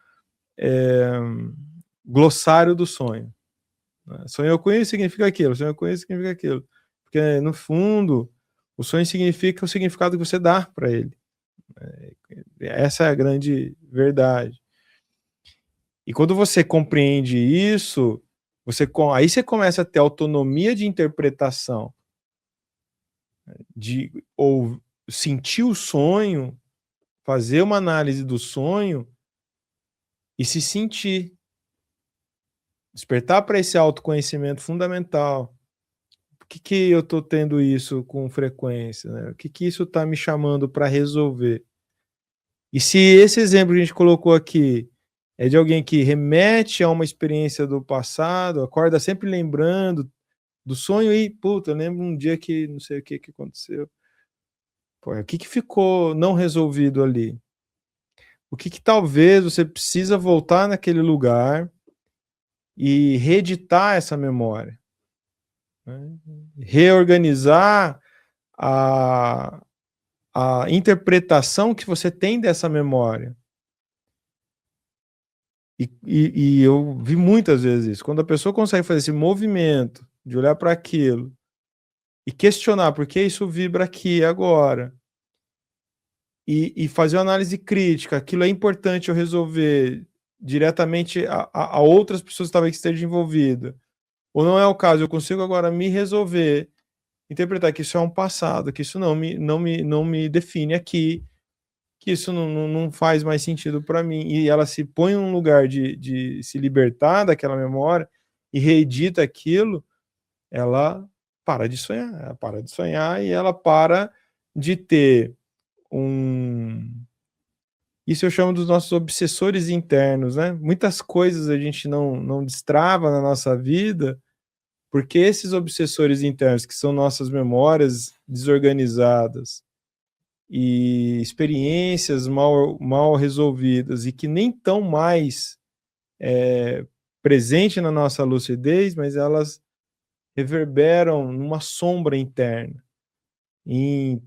Speaker 1: glossário do sonho. Né? Sonhou com isso significa aquilo, sonhou com isso significa aquilo. Porque, no fundo, o sonho significa o significado que você dá para ele. Essa é a grande verdade. E quando você compreende isso, aí você começa a ter autonomia de interpretação, ou sentir o sonho, fazer uma análise do sonho e se sentir. Despertar para esse autoconhecimento fundamental. Por que eu estou tendo isso com frequência? Né? O que isso está me chamando para resolver? E se esse exemplo que a gente colocou aqui É de alguém que remete a uma experiência do passado, acorda sempre lembrando do sonho e, puta, eu lembro um dia que não sei o que aconteceu. Pô, o que ficou não resolvido ali? O que talvez você precisa voltar naquele lugar e reeditar essa memória, né? Reorganizar a, a interpretação que você tem dessa memória. E eu vi muitas vezes isso. Quando a pessoa consegue fazer esse movimento de olhar para aquilo e questionar por que isso vibra aqui agora, e fazer uma análise crítica, aquilo é importante eu resolver diretamente a outras pessoas que talvez estejam envolvidas, ou não é o caso, eu consigo agora me resolver, interpretar que isso é um passado, que isso não me define aqui, que isso não faz mais sentido para mim, e ela se põe num lugar de se libertar daquela memória e reedita aquilo, ela para de sonhar e ela para de ter isso eu chamo dos nossos obsessores internos, né? Muitas coisas a gente não destrava na nossa vida, porque esses obsessores internos, que são nossas memórias desorganizadas e experiências mal resolvidas e que nem estão mais presentes na nossa lucidez, mas elas reverberam numa sombra interna, em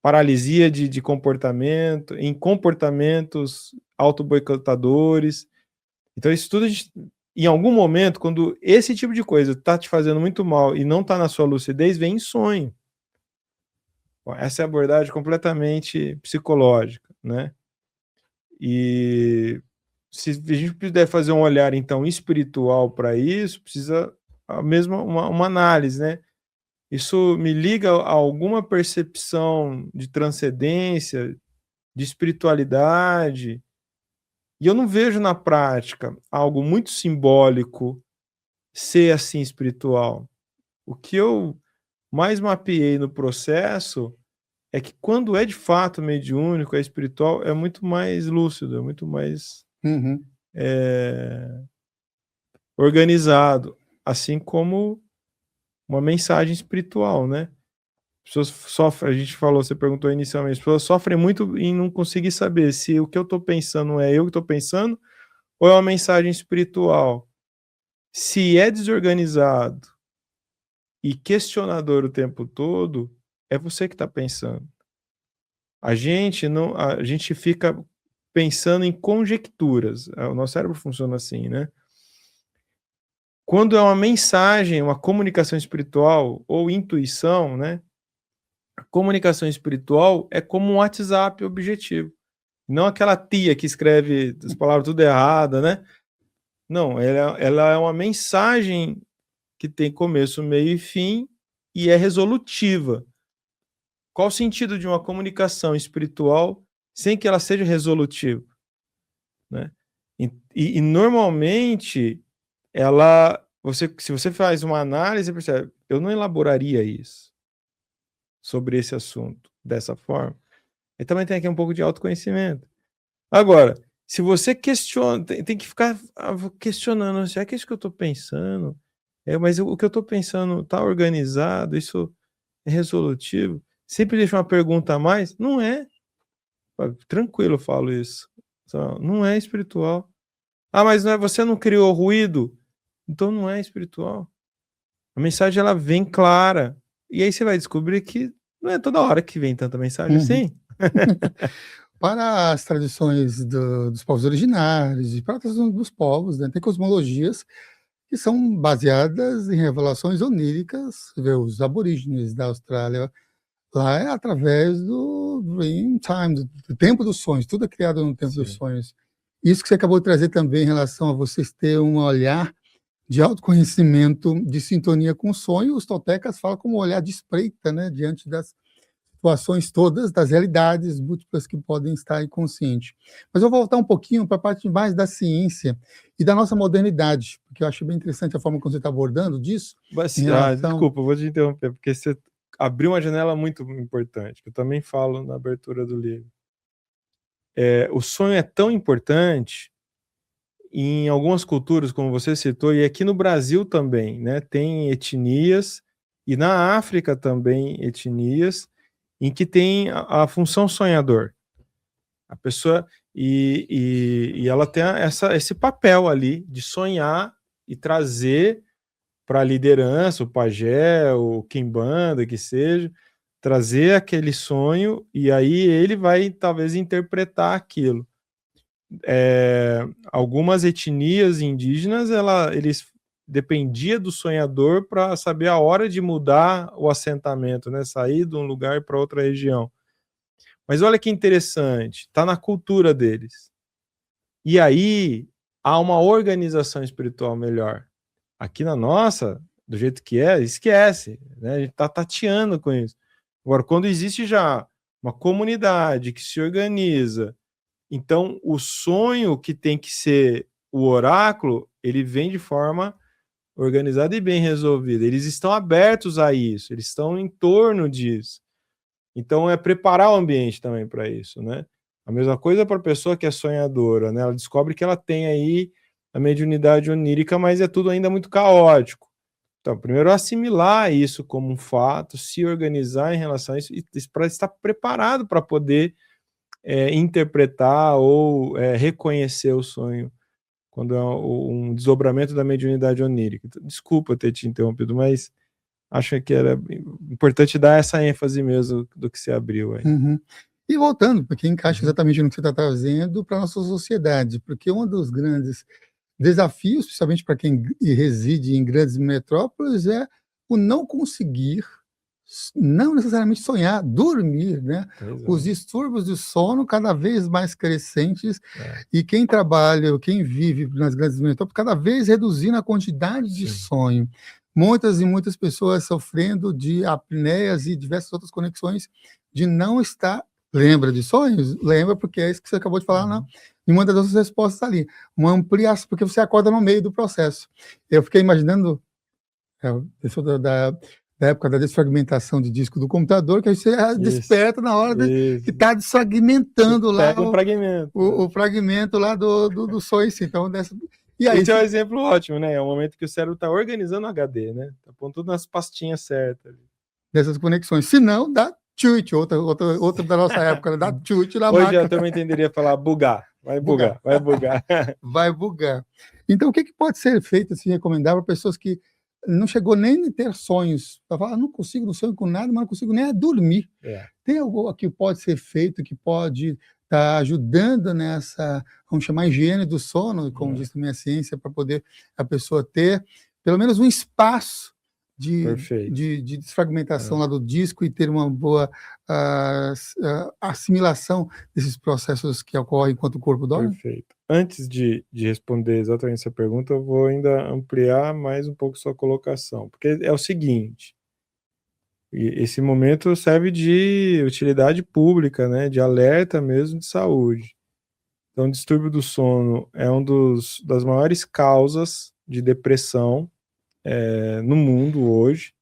Speaker 1: paralisia de comportamento, em comportamentos autoboicotadores. Então, isso tudo, em algum momento, quando esse tipo de coisa está te fazendo muito mal e não está na sua lucidez, vem em sonho. Bom, essa é a abordagem completamente psicológica, né? E se a gente puder fazer um olhar, então, espiritual para isso, precisa a mesma uma análise, né? Isso me liga a alguma percepção de transcendência, de espiritualidade, e eu não vejo na prática algo muito simbólico ser assim espiritual. O que eu mais mapeei no processo é que quando é de fato mediúnico, é espiritual, é muito mais lúcido, é muito mais organizado, assim como uma mensagem espiritual, né? As pessoas sofrem, a gente falou, você perguntou inicialmente, as pessoas sofrem muito em não conseguir saber se o que eu estou pensando é eu que estou pensando ou é uma mensagem espiritual. Se é desorganizado e questionador o tempo todo, é você que está pensando. A gente fica pensando em conjecturas. O nosso cérebro funciona assim, né? Quando é uma mensagem, uma comunicação espiritual ou intuição, né? A comunicação espiritual é como um WhatsApp objetivo. Não aquela tia que escreve as palavras tudo errada, né? Não, ela é uma mensagem que tem começo, meio e fim e é resolutiva. Qual o sentido de uma comunicação espiritual sem que ela seja resolutiva, né? E normalmente se você faz uma análise, você percebe, eu não elaboraria isso sobre esse assunto dessa forma. E também tem aqui um pouco de autoconhecimento. Agora, se você questiona, tem que ficar questionando, será que é isso que eu estou pensando? Mas o que eu estou pensando está organizado? Isso é resolutivo? Sempre deixa uma pergunta a mais? Não é. Tranquilo, eu falo isso. Não é espiritual. Ah, mas não é, você não criou ruído? Então não é espiritual. A mensagem ela vem clara. E aí você vai descobrir que não é toda hora que vem tanta mensagem assim.
Speaker 2: Para as tradições dos povos originários e para a tradição dos povos, né, tem cosmologias que são baseadas em revelações oníricas. Você vê os aborígenes da Austrália, lá é através do dream time, do tempo dos sonhos, tudo é criado no tempo dos sonhos. Isso que você acabou de trazer também em relação a vocês terem um olhar de autoconhecimento, de sintonia com o sonho, os toltecas falam como um olhar de espreita, né, diante das situações todas, das realidades múltiplas que podem estar inconscientes. Mas eu vou voltar um pouquinho para a parte mais da ciência e da nossa modernidade, porque eu acho bem interessante a forma como você está abordando disso.
Speaker 1: Desculpa, eu vou te interromper, porque você abriu uma janela muito importante, que eu também falo na abertura do livro. o sonho é tão importante em algumas culturas, como você citou, e aqui no Brasil também, né? Tem etnias, e na África também etnias, em que tem a função sonhador. A pessoa, e ela tem esse papel ali de sonhar e trazer para a liderança, o pajé, o quimbanda, que seja, trazer aquele sonho, e aí ele vai talvez interpretar aquilo. Algumas etnias indígenas, eles dependiam do sonhador para saber a hora de mudar o assentamento, né? Sair de um lugar para outra região. Mas olha que interessante, está na cultura deles. E aí há uma organização espiritual melhor. Aqui na nossa, do jeito que é, esquece, né? A gente está tateando com isso. Agora, quando existe já uma comunidade que se organiza, então o sonho que tem que ser o oráculo, ele vem de forma organizada e bem resolvida. Eles estão abertos a isso, eles estão em torno disso. Então é preparar o ambiente também para isso, né? A mesma coisa para a pessoa que é sonhadora, né? Ela descobre que ela tem aí a mediunidade onírica, mas é tudo ainda muito caótico. Então, primeiro assimilar isso como um fato, se organizar em relação a isso, e para estar preparado para poder interpretar ou reconhecer o sonho quando é um desdobramento da mediunidade onírica. Desculpa ter te interrompido, mas acho que era importante dar essa ênfase mesmo do que se abriu aí.
Speaker 2: Uhum. E voltando, porque encaixa exatamente no que você está trazendo para a nossa sociedade, porque um dos grandes desafios, principalmente para quem reside em grandes metrópoles, é o não conseguir, não necessariamente sonhar, dormir, né? Os distúrbios do sono cada vez mais crescentes, e quem trabalha, quem vive nas grandes metrópoles, cada vez reduzindo a quantidade de sonho. Muitas e muitas pessoas sofrendo de apneias e diversas outras conexões de não estar... Lembra de sonhos? Lembra, porque é isso que você acabou de falar, em uma das outras respostas ali. Uma ampliação, porque você acorda no meio do processo. Eu fiquei imaginando, pessoa da época da desfragmentação de disco do computador, que aí você desperta na hora que está desfragmentando lá o fragmento lá do sonho. Então,
Speaker 1: e aí, esse é um exemplo ótimo, né? É o momento que o cérebro está organizando o HD, né? Está pondo tudo nas pastinhas certas.
Speaker 2: Dessas conexões. Se não, dá chute, outra da nossa época, dá chute na máquina.
Speaker 1: Hoje eu também entenderia falar bugar. Vai bugar.
Speaker 2: Vai bugar. Então, o que pode ser feito, assim, recomendar para pessoas que não chegou nem a ter sonhos? Para falar, não consigo, não sonho com nada, mas não consigo nem a dormir. Tem algo que pode ser feito, que pode estar ajudando nessa, vamos chamar, higiene do sono, como diz também a ciência, para poder a pessoa ter pelo menos um espaço de desfragmentação lá do disco e ter uma boa assimilação desses processos que ocorrem enquanto o corpo dorme?
Speaker 1: Perfeito. Antes de responder exatamente essa pergunta, eu vou ainda ampliar mais um pouco sua colocação, porque é o seguinte, esse momento serve de utilidade pública, né, de alerta mesmo de saúde. Então, o distúrbio do sono é das maiores causas de depressão no mundo hoje.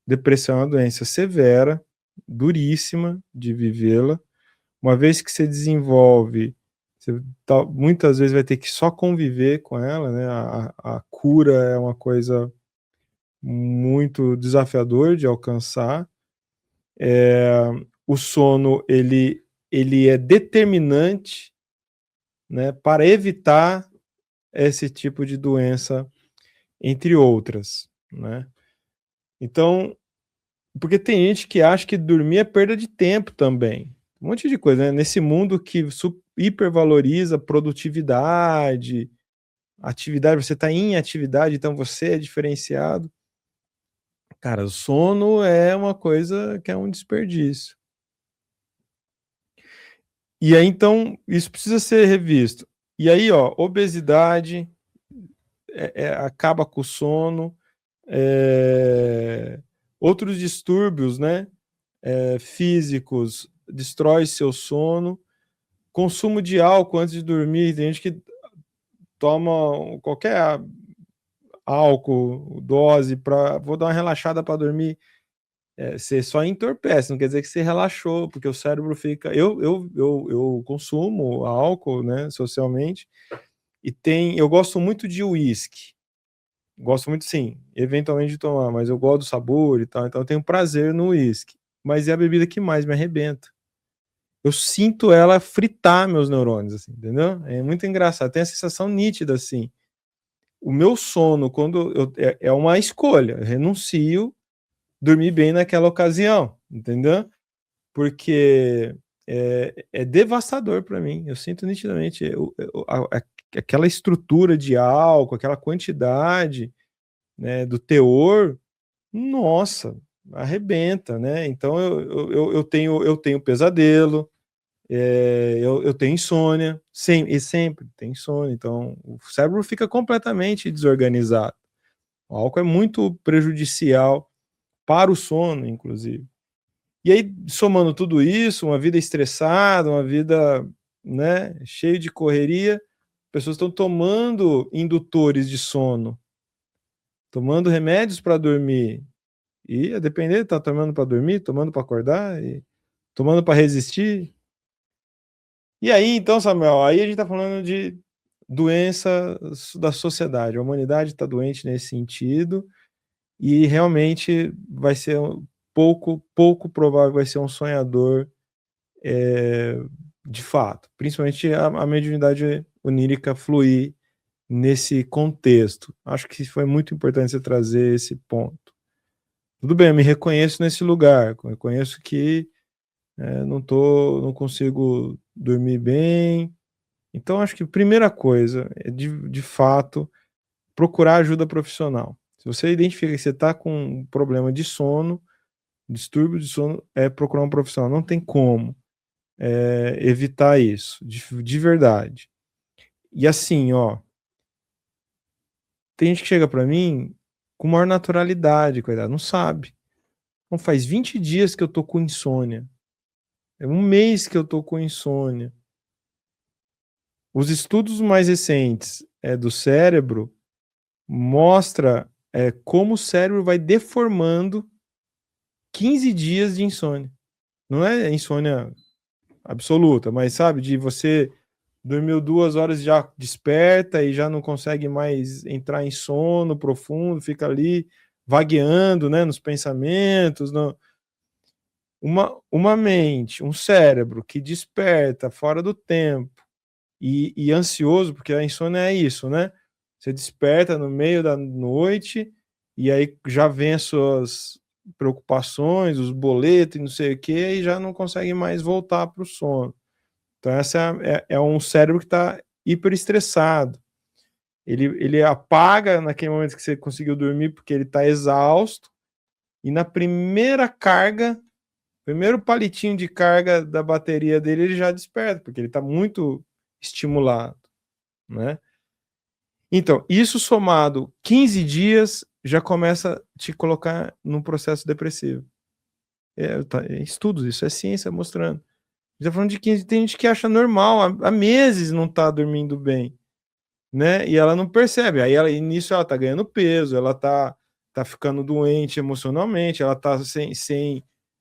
Speaker 1: Depressão é uma doença severa, duríssima de vivê-la. Uma vez que você desenvolve, você muitas vezes vai ter que só conviver com ela, né? A cura é uma coisa muito desafiadora de alcançar. O sono, ele é determinante, né, para evitar esse tipo de doença, entre outras, né? Então, porque tem gente que acha que dormir é perda de tempo também. Um monte de coisa, né? Nesse mundo que hipervaloriza produtividade, atividade, você está em atividade, então você é diferenciado. Cara, o sono é uma coisa que é um desperdício. E aí, então, isso precisa ser revisto. E aí, ó, obesidade acaba com o sono, outros distúrbios, né, físicos, destrói seu sono, consumo de álcool antes de dormir, tem gente que toma qualquer álcool, dose, vou dar uma relaxada para dormir. você só entorpece, não quer dizer que você relaxou, porque o cérebro fica... Eu consumo álcool, né, socialmente, e eu gosto muito de uísque. Gosto muito, sim, eventualmente de tomar, mas eu gosto do sabor e tal, então eu tenho prazer no uísque. Mas é a bebida que mais me arrebenta. Eu sinto ela fritar meus neurônios, assim, entendeu? É muito engraçado, tem a sensação nítida, assim. O meu sono, é uma escolha, eu renuncio dormir bem naquela ocasião, entendeu? Porque é devastador para mim. Eu sinto nitidamente aquela estrutura de álcool, aquela quantidade, né, do teor, nossa, arrebenta, né? Então eu tenho pesadelo, eu tenho insônia, sempre tem insônia, então o cérebro fica completamente desorganizado. O álcool é muito prejudicial para o sono, inclusive. E aí, somando tudo isso, uma vida estressada, uma vida, né, cheia de correria, pessoas estão tomando indutores de sono, tomando remédios para dormir. E a depender, tá tomando para dormir, tomando para acordar, e tomando para resistir. E aí, então, Samuel, aí a gente está falando de doença da sociedade. A humanidade está doente nesse sentido e realmente vai ser pouco provável, vai ser um sonhador de fato. Principalmente a mediunidade onírica fluir nesse contexto. Acho que foi muito importante você trazer esse ponto. Tudo bem, eu me reconheço nesse lugar, eu reconheço que não consigo dormir bem. Então, acho que a primeira coisa é, de fato, procurar ajuda profissional. Se você identifica que você está com um problema de sono, distúrbio de sono, é procurar um profissional. Não tem como evitar isso, de verdade. E assim, ó, tem gente que chega para mim com maior naturalidade, coitado, não sabe. Então, faz 20 dias que eu tô com insônia. É um mês que eu tô com insônia. Os estudos mais recentes do cérebro mostra como o cérebro vai deformando 15 dias de insônia. Não é insônia absoluta, mas sabe, de você dormiu 2 horas, já desperta e já não consegue mais entrar em sono profundo, fica ali vagueando, né, nos pensamentos. Uma mente, um cérebro que desperta fora do tempo e ansioso, porque a insônia é isso, né? Você desperta no meio da noite e aí já vem as suas preocupações, os boletos e não sei o que, e já não consegue mais voltar para o sono. Então, essa é um cérebro que está hiperestressado. Ele apaga naquele momento que você conseguiu dormir porque ele está exausto, e na primeira carga, primeiro palitinho de carga da bateria dele, ele já desperta, porque ele está muito estimulado, né? Então, isso somado 15 dias já começa a te colocar num processo depressivo. Estudos, isso é ciência mostrando. A gente tá falando de 15, tem gente que acha normal, há meses não tá dormindo bem, né? E ela não percebe. Aí nisso ela tá ganhando peso, ela tá ficando doente emocionalmente, ela tá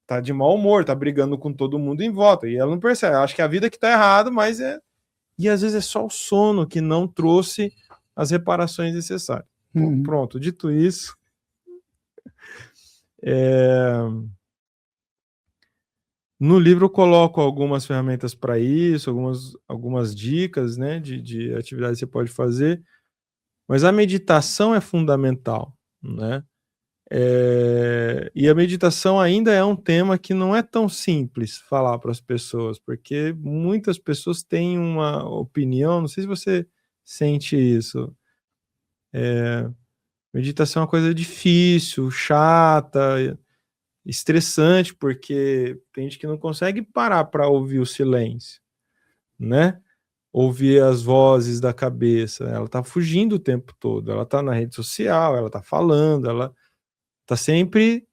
Speaker 1: tá de mau humor, tá brigando com todo mundo em volta, e ela não percebe. Ela acha que é a vida que tá errada, mas e às vezes é só o sono que não trouxe as reparações necessárias. Pronto, dito isso, no livro eu coloco algumas ferramentas para isso, algumas dicas, né, de atividades que você pode fazer, mas a meditação é fundamental, né? E a meditação ainda é um tema que não é tão simples falar para as pessoas, porque muitas pessoas têm uma opinião, não sei se você sente isso. Meditação é uma coisa difícil, chata, estressante, porque tem gente que não consegue parar para ouvir o silêncio, né? Ouvir as vozes da cabeça. Ela tá fugindo o tempo todo, ela tá na rede social, ela tá falando, ela tá sempre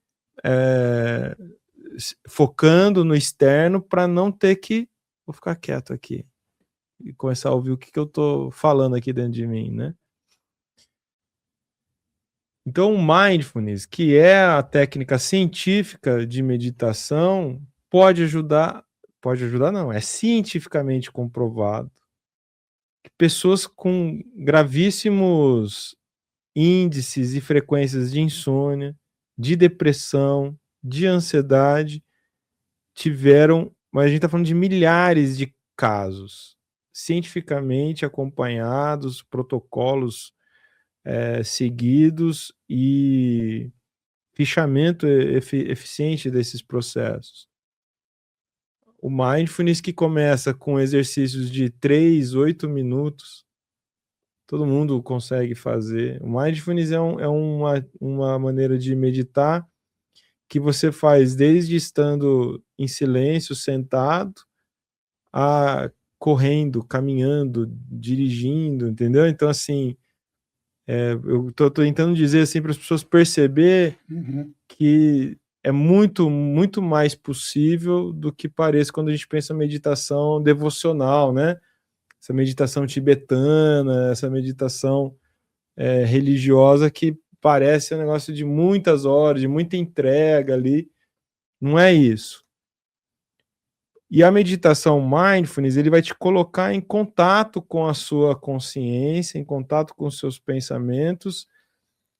Speaker 1: focando no externo para não ter que... Vou ficar quieto aqui e começar a ouvir o que eu tô falando aqui dentro de mim, né? Então, o mindfulness, que é a técnica científica de meditação, pode ajudar não, é cientificamente comprovado que pessoas com gravíssimos índices e frequências de insônia, de depressão, de ansiedade, tiveram, mas a gente está falando de milhares de casos, cientificamente acompanhados, protocolos seguidos e fichamento eficiente desses processos. O mindfulness, que começa com exercícios de 3, 8 minutos, todo mundo consegue fazer. O mindfulness é uma maneira de meditar que você faz desde estando em silêncio, sentado, a correndo, caminhando, dirigindo, entendeu? Então, assim, eu estou tentando dizer assim para as pessoas perceber que é muito, muito mais possível do que parece quando a gente pensa em meditação devocional, né? Essa meditação tibetana, essa meditação religiosa que parece um negócio de muitas horas, de muita entrega ali. Não é isso. E a meditação mindfulness, ele vai te colocar em contato com a sua consciência, em contato com os seus pensamentos,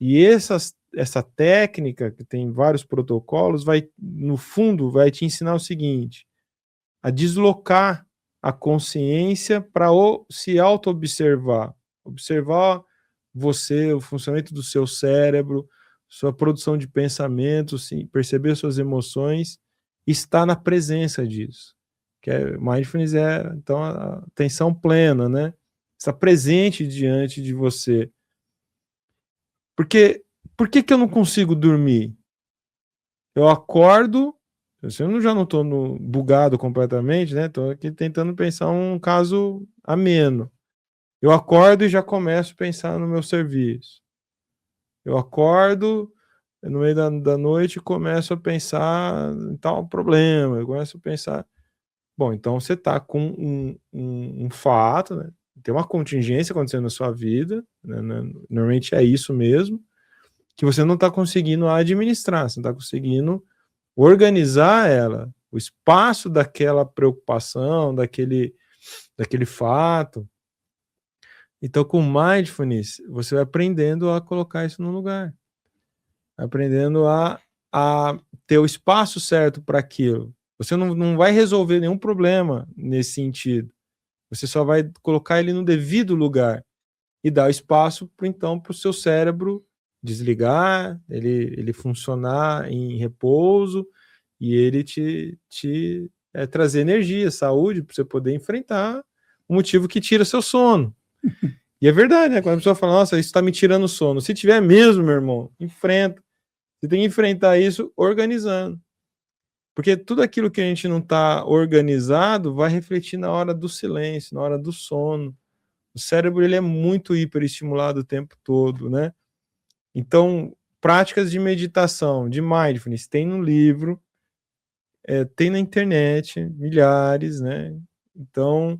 Speaker 1: e essa técnica, que tem vários protocolos, vai, no fundo, vai te ensinar o seguinte: a deslocar a consciência para se auto-observar, observar você, o funcionamento do seu cérebro, sua produção de pensamentos, sim, perceber suas emoções, estar na presença disso. Que mindfulness então, a atenção plena, né? Estar presente diante de você. Porque, por que eu não consigo dormir? Eu acordo, eu já não estou bugado completamente, né? Estou aqui tentando pensar um caso ameno. Eu acordo e já começo a pensar no meu serviço. Eu acordo, no meio da noite, começo a pensar em tal problema. Eu começo a pensar... Bom, então você está com um fato, né? Tem uma contingência acontecendo na sua vida, né? Normalmente é isso mesmo, que você não está conseguindo administrar, você não está conseguindo organizar ela, o espaço daquela preocupação, daquele fato. Então, com mindfulness, você vai aprendendo a colocar isso no lugar, aprendendo a ter o espaço certo para aquilo. Você não vai resolver nenhum problema nesse sentido. Você só vai colocar ele no devido lugar e dar espaço, então, para o seu cérebro desligar, ele funcionar em repouso e ele te trazer energia, saúde, para você poder enfrentar o motivo que tira seu sono. E é verdade, né? Quando a pessoa fala, nossa, isso está me tirando o sono. Se tiver mesmo, meu irmão, enfrenta. Você tem que enfrentar isso organizando. Porque tudo aquilo que a gente não está organizado vai refletir na hora do silêncio, na hora do sono. O cérebro, ele é muito hiperestimulado o tempo todo, né? Então, práticas de meditação, de mindfulness, tem no livro, tem na internet, milhares, né? Então,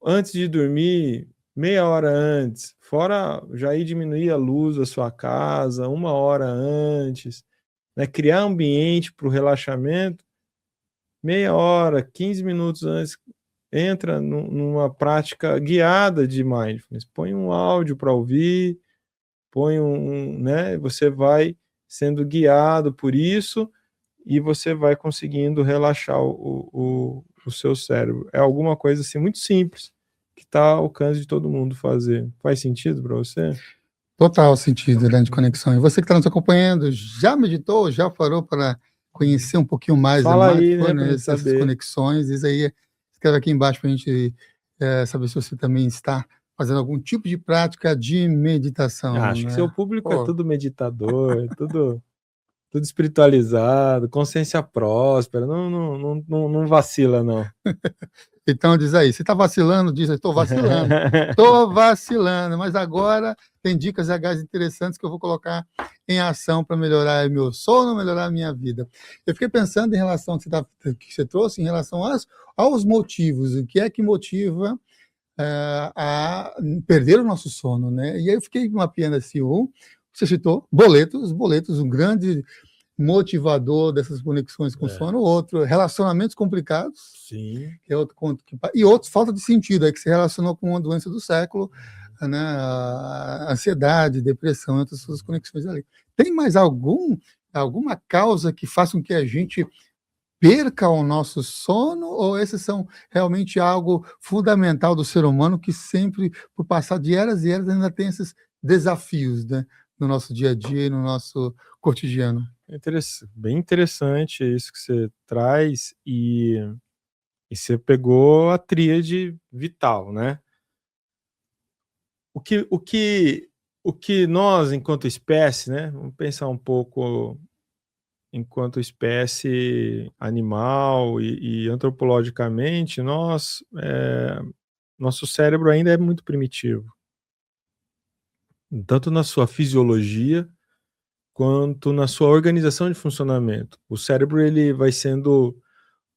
Speaker 1: antes de dormir, meia hora antes, fora já ir diminuir a luz da sua casa, 1 hora antes, né? Criar ambiente para o relaxamento, meia hora, 15 minutos antes, entra numa prática guiada de mindfulness. Põe um áudio para ouvir, põe né? Você vai sendo guiado por isso e você vai conseguindo relaxar o seu cérebro. É alguma coisa assim muito simples que está ao alcance de todo mundo fazer. Faz sentido para você?
Speaker 2: Total sentido, grande conexão. E você que está nos acompanhando, já meditou, já parou para conhecer um pouquinho mais
Speaker 1: Fala aí, né, pra gente
Speaker 2: essas
Speaker 1: saber.
Speaker 2: conexões? Diz aí, escreve aqui embaixo para a gente saber se você também está fazendo algum tipo de prática de meditação.
Speaker 1: Acho
Speaker 2: né?
Speaker 1: que seu público é tudo meditador, tudo espiritualizado, consciência próspera, não vacila, não.
Speaker 2: Então diz aí, você está vacilando? Diz, estou vacilando. Estou vacilando, mas agora tem dicas legais interessantes que eu vou colocar em ação para melhorar meu sono, melhorar a minha vida. Eu fiquei pensando em relação ao que você trouxe, em relação aos motivos, o que é que motiva a perder o nosso sono, né? E aí eu fiquei mapeando assim, você citou boletos, um grande motivador dessas conexões com o sono, outro, relacionamentos complicados,
Speaker 1: Sim.
Speaker 2: que é outro conto, e outro, falta de sentido, aí que se relacionou com uma doença do século, né, a ansiedade, depressão, outras suas conexões ali. Tem mais alguma causa que faça com que a gente perca o nosso sono, ou esses são realmente algo fundamental do ser humano que sempre, por passar de eras e eras, ainda tem esses desafios, né, no nosso dia a dia e no nosso cotidiano?
Speaker 1: Bem interessante isso que você traz, e você pegou a tríade vital, né? O que nós, enquanto espécie, né? Vamos pensar um pouco enquanto espécie animal e antropologicamente, nosso cérebro ainda é muito primitivo, tanto na sua fisiologia quanto na sua organização de funcionamento. O cérebro ele vai sendo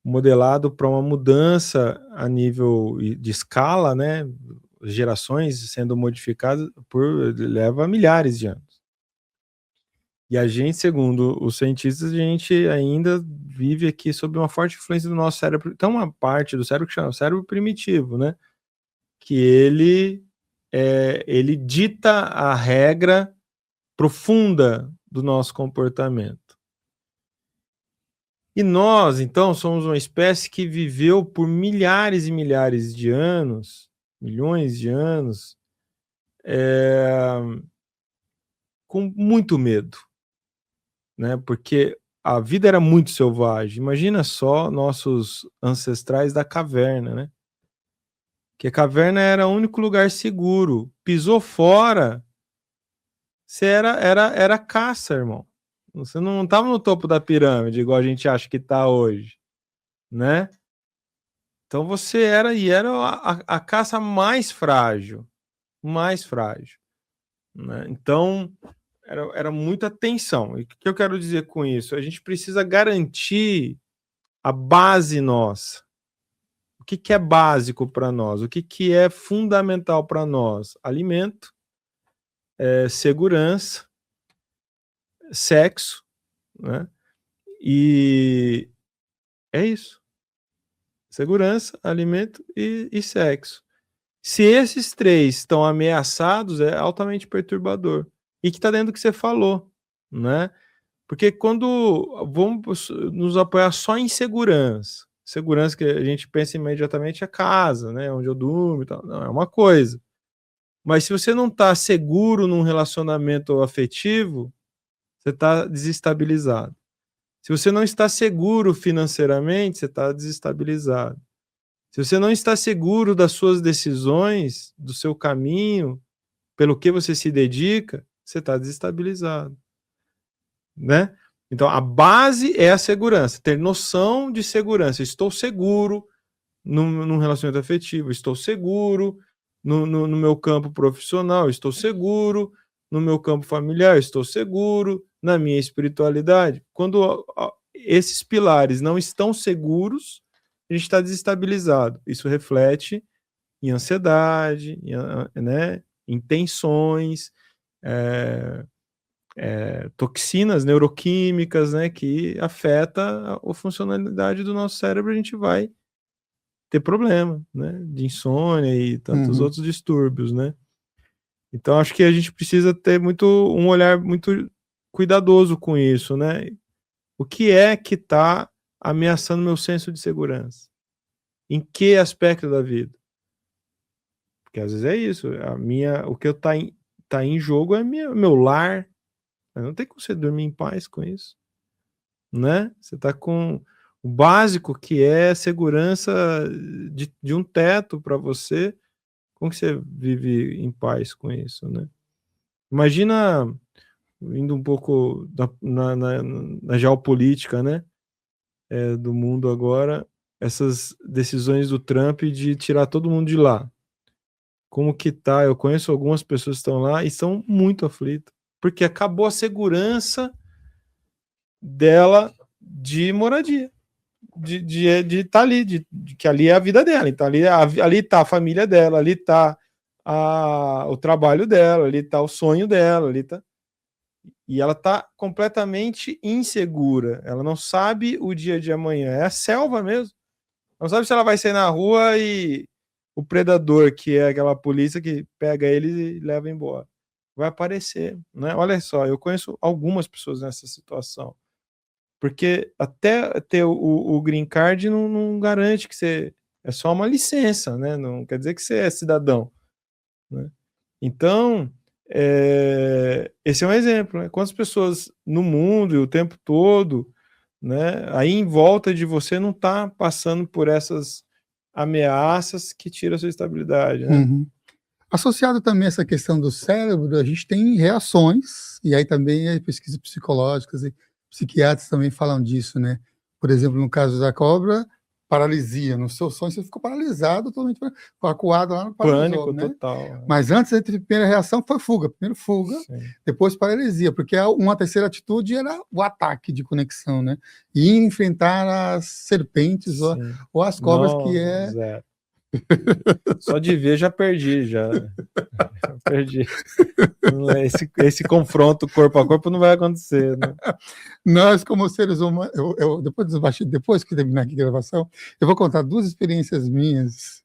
Speaker 1: modelado para uma mudança a nível de escala, né? Gerações sendo modificadas leva milhares de anos. E a gente, segundo os cientistas, a gente ainda vive aqui sob uma forte influência do nosso cérebro. Então, uma parte do cérebro que chama cérebro primitivo, né? Que ele dita a regra profunda do nosso comportamento. E nós, então, somos uma espécie que viveu por milhares e milhares de anos, milhões de anos, com muito medo, né? Porque a vida era muito selvagem. Imagina só nossos ancestrais da caverna, né? Que a caverna era o único lugar seguro. Pisou fora, você era caça, irmão. Você não estava no topo da pirâmide, igual a gente acha que está hoje, né? Então você era a caça mais frágil, né? Então era muita tensão. E o que eu quero dizer com isso? A gente precisa garantir a base nossa. O que é básico para nós? O que é fundamental para nós? Alimento, segurança, sexo, né? E é isso. Segurança, alimento e sexo. Se esses três estão ameaçados, é altamente perturbador. E que está dentro do que você falou, né? Porque quando vamos nos apoiar só em segurança que a gente pensa imediatamente é casa, né? Onde eu durmo e tal. Não, é uma coisa. Mas se você não está seguro num relacionamento afetivo, você está desestabilizado. Se você não está seguro financeiramente, você está desestabilizado. Se você não está seguro das suas decisões, do seu caminho, pelo que você se dedica, você está desestabilizado, né? Então, a base é a segurança, ter noção de segurança. Estou seguro num relacionamento afetivo, estou seguro no meu campo profissional, estou seguro no meu campo familiar, estou seguro na minha espiritualidade. Quando esses pilares não estão seguros, a gente está desestabilizado. Isso reflete em ansiedade, né, em tensões, toxinas neuroquímicas, né, que afeta a funcionalidade do nosso cérebro. A gente vai ter problema, né, de insônia e tantos outros distúrbios, né. Então acho que a gente precisa ter um olhar muito cuidadoso com isso, né. O que é que está ameaçando meu senso de segurança? Em que aspecto da vida? Porque às vezes é isso, o que tá em jogo é meu lar. Não tem como você dormir em paz com isso, né? Você tá com o básico, que é segurança de um teto para você. Como que você vive em paz com isso, né? Imagina, indo um pouco na geopolítica, né? Do mundo agora, essas decisões do Trump de tirar todo mundo de lá. Como que tá? Eu conheço algumas pessoas que estão lá e estão muito aflitas, porque acabou a segurança dela de moradia. de estar ali, de que ali é a vida dela, então ali está a família dela, ali está o trabalho dela, ali está o sonho dela, ali tá, e ela está completamente insegura, ela não sabe o dia de amanhã, é a selva mesmo, não sabe se ela vai sair na rua e o predador, que é aquela polícia que pega ele e leva embora, vai aparecer, né? Olha só, eu conheço algumas pessoas nessa situação, porque até ter o green card não garante que você, é só uma licença, né? Não quer dizer que você é cidadão, né? Então, esse é um exemplo, né? Quantas pessoas no mundo e o tempo todo, né? Aí em volta de você não está passando por essas ameaças que tiram a sua estabilidade, né?
Speaker 2: Uhum. Associado também a essa questão do cérebro, a gente tem reações, e aí também as pesquisas psicológicas e psiquiatras também falam disso, né? Por exemplo, no caso da cobra, paralisia. No seu sonho você ficou paralisado, totalmente acuado lá, paralisou,
Speaker 1: Pânico
Speaker 2: né?
Speaker 1: total, né?
Speaker 2: Mas antes, a primeira reação foi fuga. Primeiro fuga,
Speaker 1: Sim.
Speaker 2: depois paralisia, porque uma terceira atitude era o ataque de conexão, né? E enfrentar as serpentes ou as cobras, que é...
Speaker 1: Zero. Só de ver já perdi, já perdi. Esse confronto corpo a corpo não vai acontecer, né?
Speaker 2: Nós, como seres humanos, depois que terminar aqui a gravação, eu vou contar 2 experiências minhas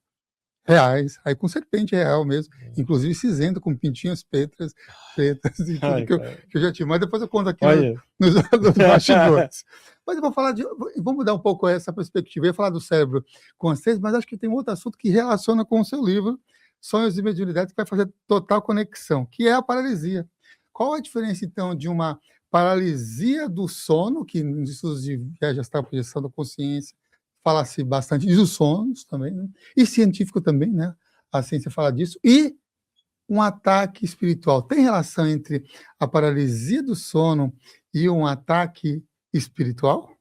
Speaker 2: reais, aí com serpente real mesmo, inclusive cinzenta, com pintinhas pretas e tudo
Speaker 1: Ai,
Speaker 2: que eu já tive. Mas depois eu conto aqui
Speaker 1: olha.
Speaker 2: nos bastidores. Mas eu vou falar vamos mudar um pouco essa perspectiva. Eu ia falar do cérebro consciente, mas acho que tem um outro assunto que relaciona com o seu livro, Sonhos e Mediunidade, que vai fazer total conexão, que é a paralisia. Qual a diferença, então, de uma paralisia do sono, que nos estudos de viagem astral, projeção da consciência, fala-se bastante dos sonhos também, né? E científico também, né? A ciência fala disso. E um ataque espiritual. Tem relação entre a paralisia do sono e um ataque espiritual?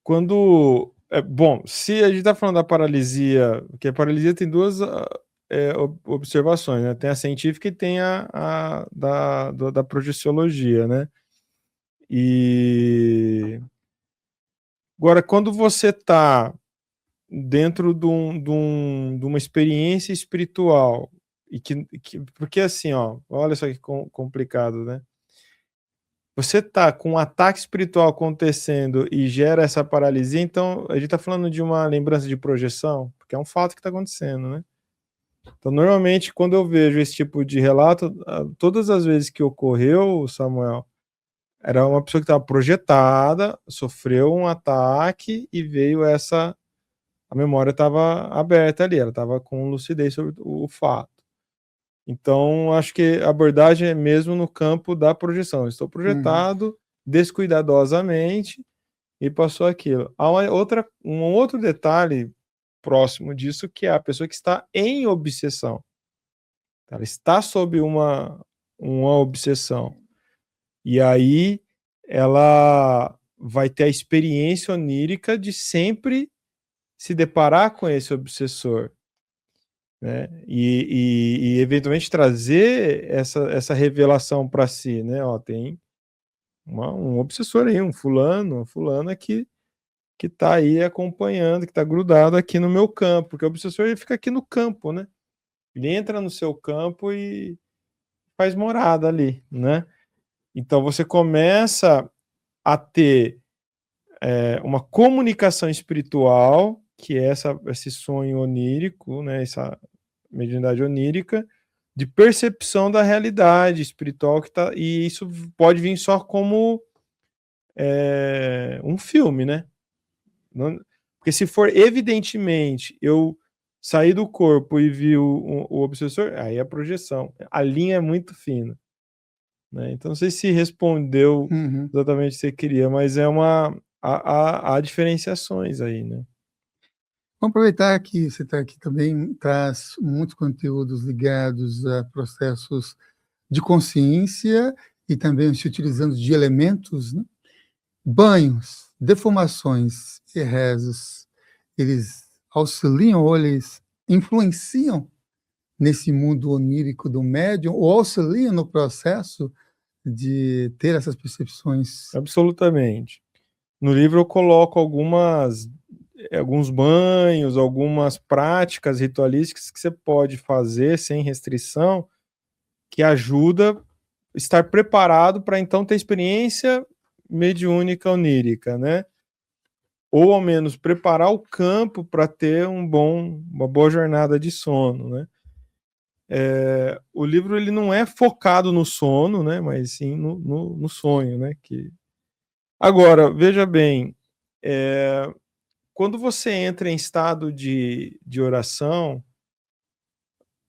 Speaker 1: Quando... bom, se a gente está falando da paralisia, porque a paralisia tem duas observações, né? Tem a científica e tem a da projeciologia, né? E agora, quando você está dentro de uma experiência espiritual, e porque assim, ó, olha só que complicado, né? Você tá com um ataque espiritual acontecendo e gera essa paralisia, então a gente tá falando de uma lembrança de projeção, porque é um fato que tá acontecendo, né? Então, normalmente, quando eu vejo esse tipo de relato, todas as vezes que ocorreu, Samuel, era uma pessoa que estava projetada, sofreu um ataque e veio a memória estava aberta ali, ela estava com lucidez sobre o fato. Então, acho que a abordagem é mesmo no campo da projeção. Estou projetado descuidadosamente e passou aquilo. Há um outro detalhe próximo disso, que é a pessoa que está em obsessão. Ela está sob uma obsessão. E aí ela vai ter a experiência onírica de sempre se deparar com esse obsessor, né? E eventualmente trazer essa revelação para si, né? Ó, tem um obsessor aí, um fulano, uma fulana que está aí acompanhando, que está grudado aqui no meu campo, porque o obsessor ele fica aqui no campo, né? Ele entra no seu campo e faz morada ali, né? Então você começa a ter uma comunicação espiritual, que é esse sonho onírico, né? Essa mediunidade onírica, de percepção da realidade espiritual que tá, e isso pode vir só como um filme, né? Não, porque se for evidentemente eu sair do corpo e vi o obsessor, aí é projeção. A linha é muito fina, né? Então não sei se respondeu exatamente o que você queria, mas há diferenciações aí, né?
Speaker 2: Vamos aproveitar que você está aqui também, traz muitos conteúdos ligados a processos de consciência e também se utilizando de elementos, né? Banhos, defumações e rezos, eles auxiliam ou eles influenciam nesse mundo onírico do médium ou auxiliam no processo de ter essas percepções?
Speaker 1: Absolutamente. No livro eu coloco alguns banhos, algumas práticas ritualísticas que você pode fazer sem restrição, que ajuda a estar preparado para então ter experiência mediúnica onírica, né? Ou ao menos preparar o campo para ter uma boa jornada de sono, né? O livro ele não é focado no sono, né? Mas sim no sonho, né? Agora, veja bem, quando você entra em estado de oração,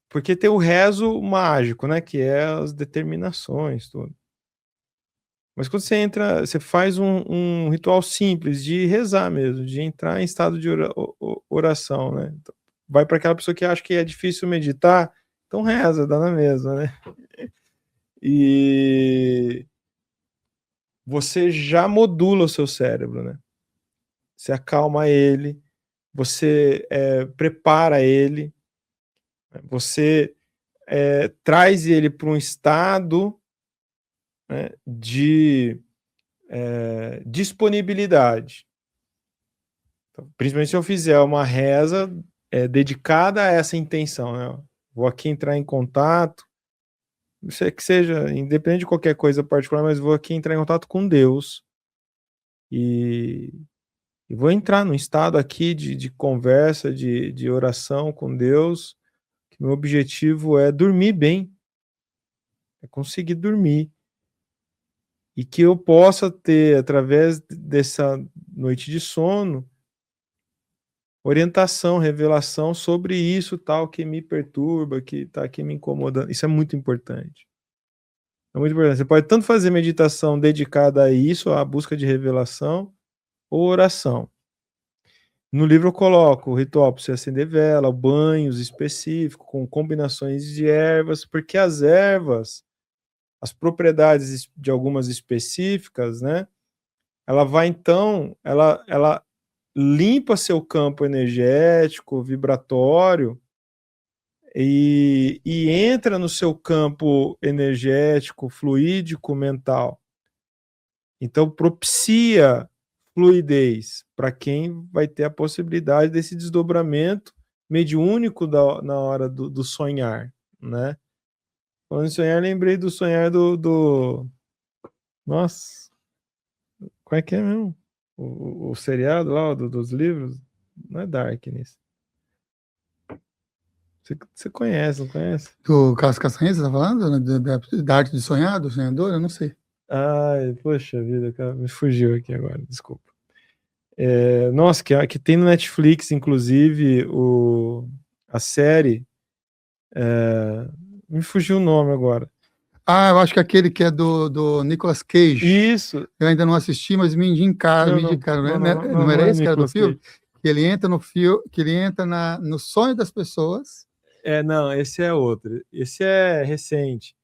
Speaker 1: porque tem o rezo mágico, né? Que é as determinações, tudo. Mas quando você entra, você faz um ritual simples de rezar mesmo, de entrar em estado de oração, né? Então, vai para aquela pessoa que acha que é difícil meditar, então reza, dá na mesma, né? E você já modula o seu cérebro, né? Você acalma ele, você prepara ele, você traz ele para um estado, né, de disponibilidade. Então, principalmente se eu fizer uma reza dedicada a essa intenção, né? Vou aqui entrar em contato, que seja, independente de qualquer coisa particular, mas vou aqui entrar em contato com Deus e vou entrar num estado aqui de conversa, de oração com Deus, que meu objetivo é dormir bem, é conseguir dormir. E que eu possa ter, através dessa noite de sono, orientação, revelação sobre isso tal que me perturba, que está aqui me incomodando. Isso é muito importante. É muito importante. Você pode tanto fazer meditação dedicada a isso, à busca de revelação, ou oração. No livro eu coloco o ritual para você acender vela, banhos específicos, com combinações de ervas, porque as ervas, as propriedades de algumas específicas, né? Ela vai então, ela limpa seu campo energético, vibratório, e entra no seu campo energético, fluídico, mental. Então propicia fluidez para quem vai ter a possibilidade desse desdobramento mediúnico na hora do sonhar, né? Falando em sonhar, lembrei do sonhar Nossa, qual é que é mesmo? O seriado lá dos livros? Não é Darkness. Você conhece, não conhece?
Speaker 2: Do Carlos Castanheira, você tá falando? Da arte de sonhar, do sonhador? Eu não sei.
Speaker 1: Ai, poxa vida, cara, me fugiu aqui agora, desculpa. Nossa, que tem no Netflix, inclusive, a série. Me fugiu o nome agora.
Speaker 2: Ah, eu acho que aquele que é do Nicolas Cage.
Speaker 1: Isso.
Speaker 2: Eu ainda não assisti, mas me indicaram. Não era esse que era do filme? Que ele entra no filme, que ele entra no sonho das pessoas.
Speaker 1: Não, esse é outro. Esse é recente.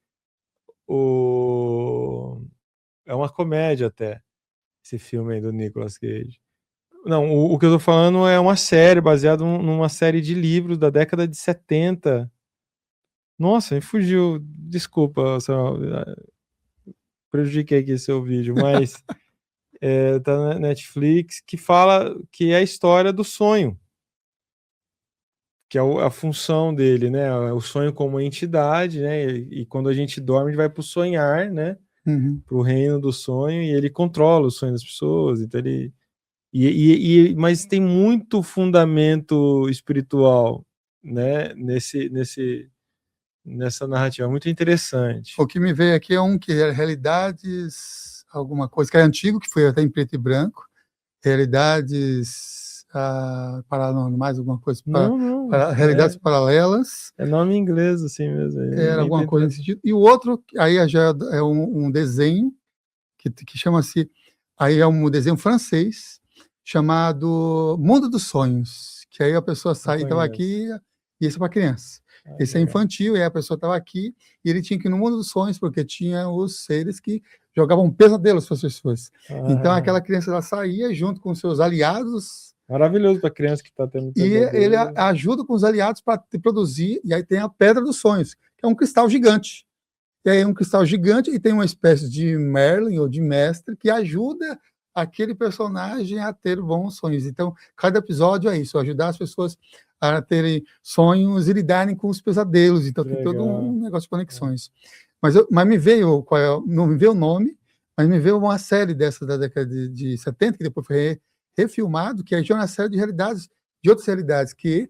Speaker 1: É uma comédia até, esse filme aí do Nicolas Cage. Não, o que eu tô falando é uma série, baseada numa série de livros da década de 70. Nossa, me fugiu. Desculpa, prejudiquei aqui seu vídeo, mas tá na Netflix, que fala que é a história do sonho, que é a função dele, né? O sonho como entidade, né? E quando a gente dorme, a gente vai pro sonhar, né? Pro reino do sonho, e ele controla o sonho das pessoas, então ele... mas tem muito fundamento espiritual, né? Nessa narrativa, muito interessante.
Speaker 2: O que me veio aqui é que é Realidades, alguma coisa, que é antigo, que foi até em preto e branco, Realidades mais alguma coisa, Realidades Paralelas.
Speaker 1: É nome em inglês, assim mesmo.
Speaker 2: Era alguma coisa nesse sentido. E o outro, aí já é um desenho, que chama-se, aí é um desenho francês, chamado Mundo dos Sonhos, que aí a pessoa sai, estava aqui, e esse é para criança. Esse é infantil, e aí a pessoa estava aqui, e ele tinha que ir no mundo dos sonhos, porque tinha os seres que jogavam pesadelos para as pessoas. Então aquela criança, ela saía junto com seus aliados.
Speaker 1: Maravilhoso para criança que está tendo
Speaker 2: pesadelo. E ele ajuda com os aliados para produzir, e aí tem a Pedra dos Sonhos, que é um cristal gigante. E aí é um cristal gigante, e tem uma espécie de Merlin, ou de mestre, que ajuda aquele personagem a ter bons sonhos. Então, cada episódio é isso, ajudar as pessoas a terem sonhos e lidarem com os pesadelos. Então, tem todo um negócio de conexões. Mas me veio, não me veio o nome, mas me veio uma série dessa da década de 70, que depois foi refilmado, que é uma série de realidades, de outras realidades, que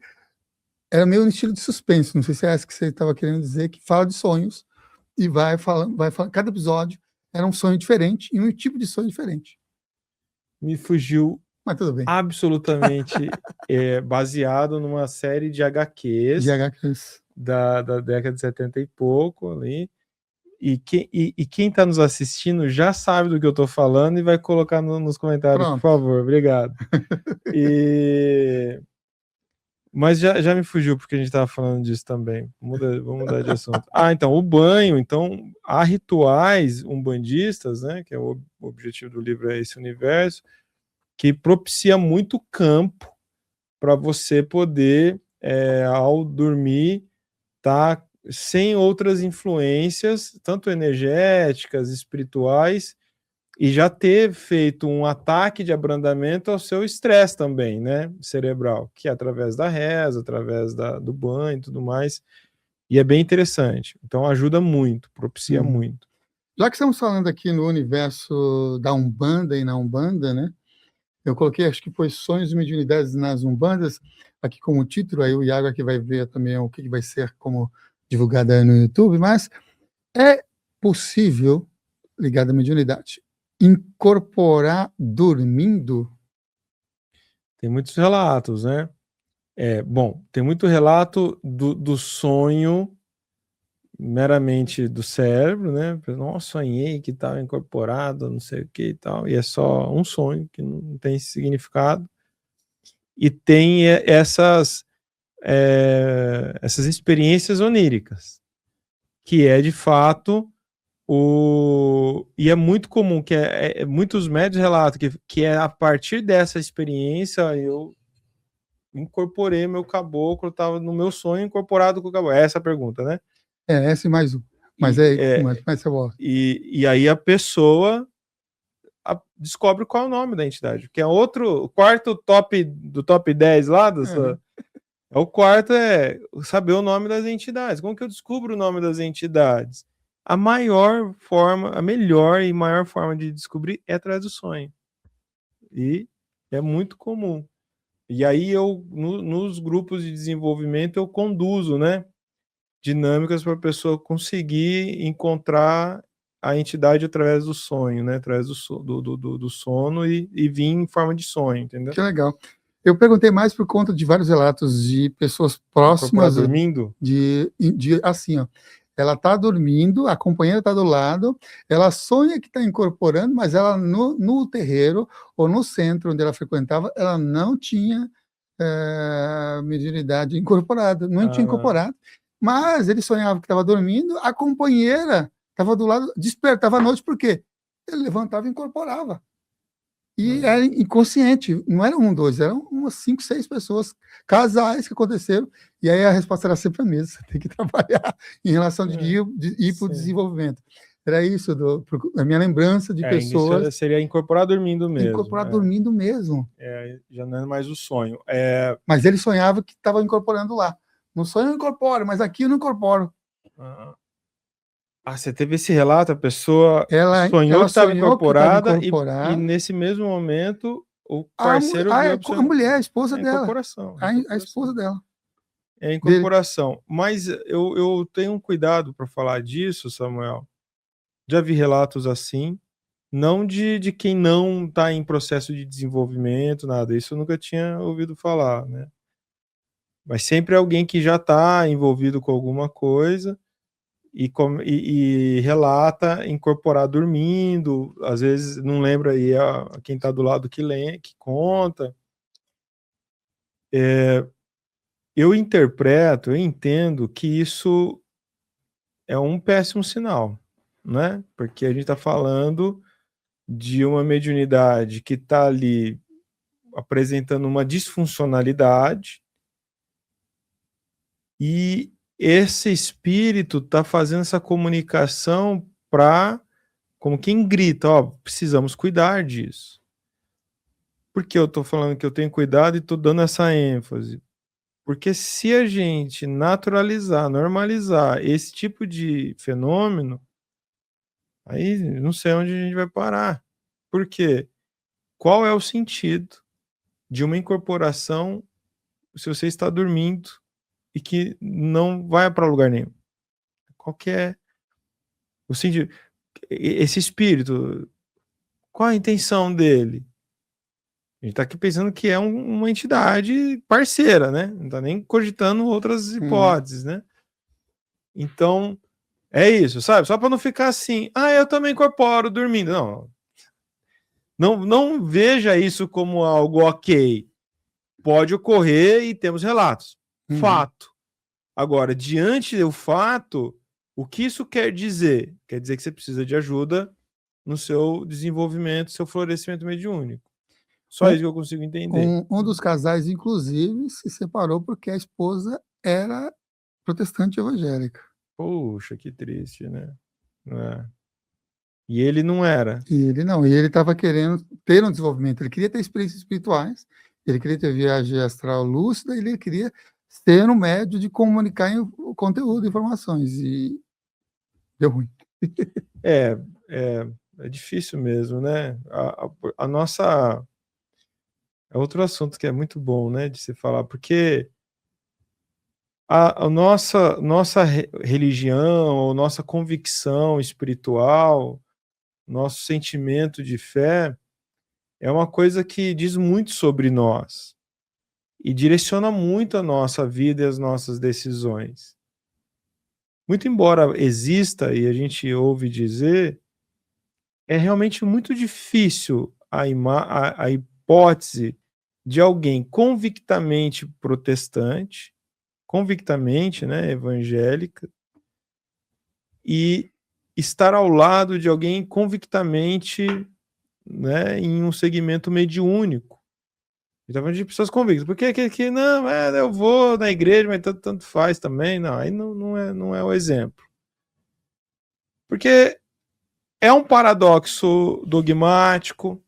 Speaker 2: era meio no estilo de suspense, não sei se é essa que você estava querendo dizer, que fala de sonhos, e vai falando, cada episódio era um sonho diferente, e um tipo de sonho diferente.
Speaker 1: Me fugiu.
Speaker 2: Mas tudo bem.
Speaker 1: Absolutamente baseado numa série de HQs, da década de 70 e pouco ali. E quem está nos assistindo já sabe do que eu estou falando e vai colocar nos comentários, por favor. Obrigado. Mas já me fugiu, porque a gente estava falando disso também. Vamos mudar de assunto. Então, o banho. Então, há rituais umbandistas, né, que é o objetivo do livro, é esse universo, que propicia muito campo para você poder, ao dormir, estar sem outras influências, tanto energéticas, espirituais, e já ter feito um ataque de abrandamento ao seu estresse também, né, cerebral, que é através da reza, através do banho e tudo mais, e é bem interessante. Então ajuda muito, propicia muito.
Speaker 2: Já que estamos falando aqui no universo da Umbanda e na Umbanda, né, eu coloquei, acho que foi Sonhos e Mediunidades nas Umbandas, aqui como título, aí o Iago aqui vai ver também o que vai ser como divulgado aí no YouTube, mas é possível, ligado à mediunidade, incorporar dormindo?
Speaker 1: Tem muitos relatos, né? Bom, tem muito relato do sonho meramente do cérebro, né? Nossa, sonhei que estava incorporado, não sei o que e tal, e é só um sonho que não tem significado. E tem essas experiências oníricas, que é de fato e é muito comum que muitos médios relatam que é a partir dessa experiência eu incorporei meu caboclo, estava no meu sonho incorporado com o caboclo. É essa a pergunta, né?
Speaker 2: Essa e mais um. Mas
Speaker 1: e aí a pessoa descobre qual é o nome da entidade, que é o quarto top do top 10 lá o quarto é saber o nome das entidades. Como que eu descubro o nome das entidades? A melhor e maior forma de descobrir é através do sonho. E é muito comum. E aí nos grupos de desenvolvimento eu conduzo, né, dinâmicas para a pessoa conseguir encontrar a entidade através do sonho, né, através do sono e vir em forma de sonho, entendeu?
Speaker 2: Que legal. Eu perguntei mais por conta de vários relatos de pessoas próximas
Speaker 1: dormindo,
Speaker 2: assim, ó, ela está dormindo, a companheira está do lado, ela sonha que está incorporando, mas ela no terreiro ou no centro onde ela frequentava, ela não tinha mediunidade incorporada, não tinha incorporado, mas ele sonhava que estava dormindo, a companheira estava do lado, despertava à noite, por quê? Ele levantava e incorporava. E era inconsciente, não eram 1, 2, eram umas 5, 6 pessoas, casais que aconteceram, e aí a resposta era sempre a mesma, você tem que trabalhar em relação de ir para o desenvolvimento. Era isso, a minha lembrança de pessoas...
Speaker 1: Seria incorporar dormindo mesmo.
Speaker 2: Incorporar dormindo mesmo.
Speaker 1: Já não é mais o sonho.
Speaker 2: Mas ele sonhava que estava incorporando lá. No sonho eu incorporo, mas aqui eu não incorporo.
Speaker 1: Você teve esse relato, a pessoa sonhou que estava incorporada e nesse mesmo momento o parceiro viu
Speaker 2: a mulher, a esposa dela. A esposa dela.
Speaker 1: É a incorporação. Mas eu tenho um cuidado para falar disso, Samuel. Já vi relatos assim, não de quem não está em processo de desenvolvimento, nada. Isso eu nunca tinha ouvido falar, né? Mas sempre alguém que já está envolvido com alguma coisa e relata incorporar dormindo, às vezes não lembra aí quem está do lado que conta. Eu entendo que isso é um péssimo sinal, né? Porque a gente está falando de uma mediunidade que está ali apresentando uma disfuncionalidade e esse espírito está fazendo essa comunicação como quem grita, precisamos cuidar disso. Por que eu estou falando que eu tenho cuidado e estou dando essa ênfase? Porque se a gente naturalizar, normalizar esse tipo de fenômeno, aí não sei onde a gente vai parar. Por quê? Qual é o sentido de uma incorporação se você está dormindo e que não vai para lugar nenhum? Qual que é o sentido? Esse espírito, qual a intenção dele? A gente está aqui pensando que é uma entidade parceira, né? Não está nem cogitando outras hipóteses, né? Então, é isso, sabe? Só para não ficar assim, eu também incorporo dormindo. Não veja isso como algo ok. Pode ocorrer e temos relatos. Fato. Agora, diante do fato, o que isso quer dizer? Quer dizer que você precisa de ajuda no seu desenvolvimento, seu florescimento mediúnico. Só isso que eu consigo entender.
Speaker 2: Um dos casais, inclusive, se separou porque a esposa era protestante evangélica.
Speaker 1: Poxa, que triste, né? E ele não era.
Speaker 2: E ele não, e ele estava querendo ter um desenvolvimento, ele queria ter experiências espirituais, ele queria ter viagem astral lúcida, ele queria ser um médio de comunicar o conteúdo, informações, e deu ruim.
Speaker 1: É difícil mesmo, né? A nossa... É outro assunto que é muito bom, né, de se falar, porque a nossa religião, ou nossa convicção espiritual, nosso sentimento de fé, é uma coisa que diz muito sobre nós e direciona muito a nossa vida e as nossas decisões. Muito embora exista, e a gente ouve dizer, é realmente muito difícil a hipótese de alguém convictamente protestante, convictamente, né, evangélica, e estar ao lado de alguém convictamente, né, em um segmento mediúnico. Então, de pessoas convictas. Porque que não, eu vou na igreja, mas tanto faz também. Não, aí não é o exemplo. Porque é um paradoxo dogmático,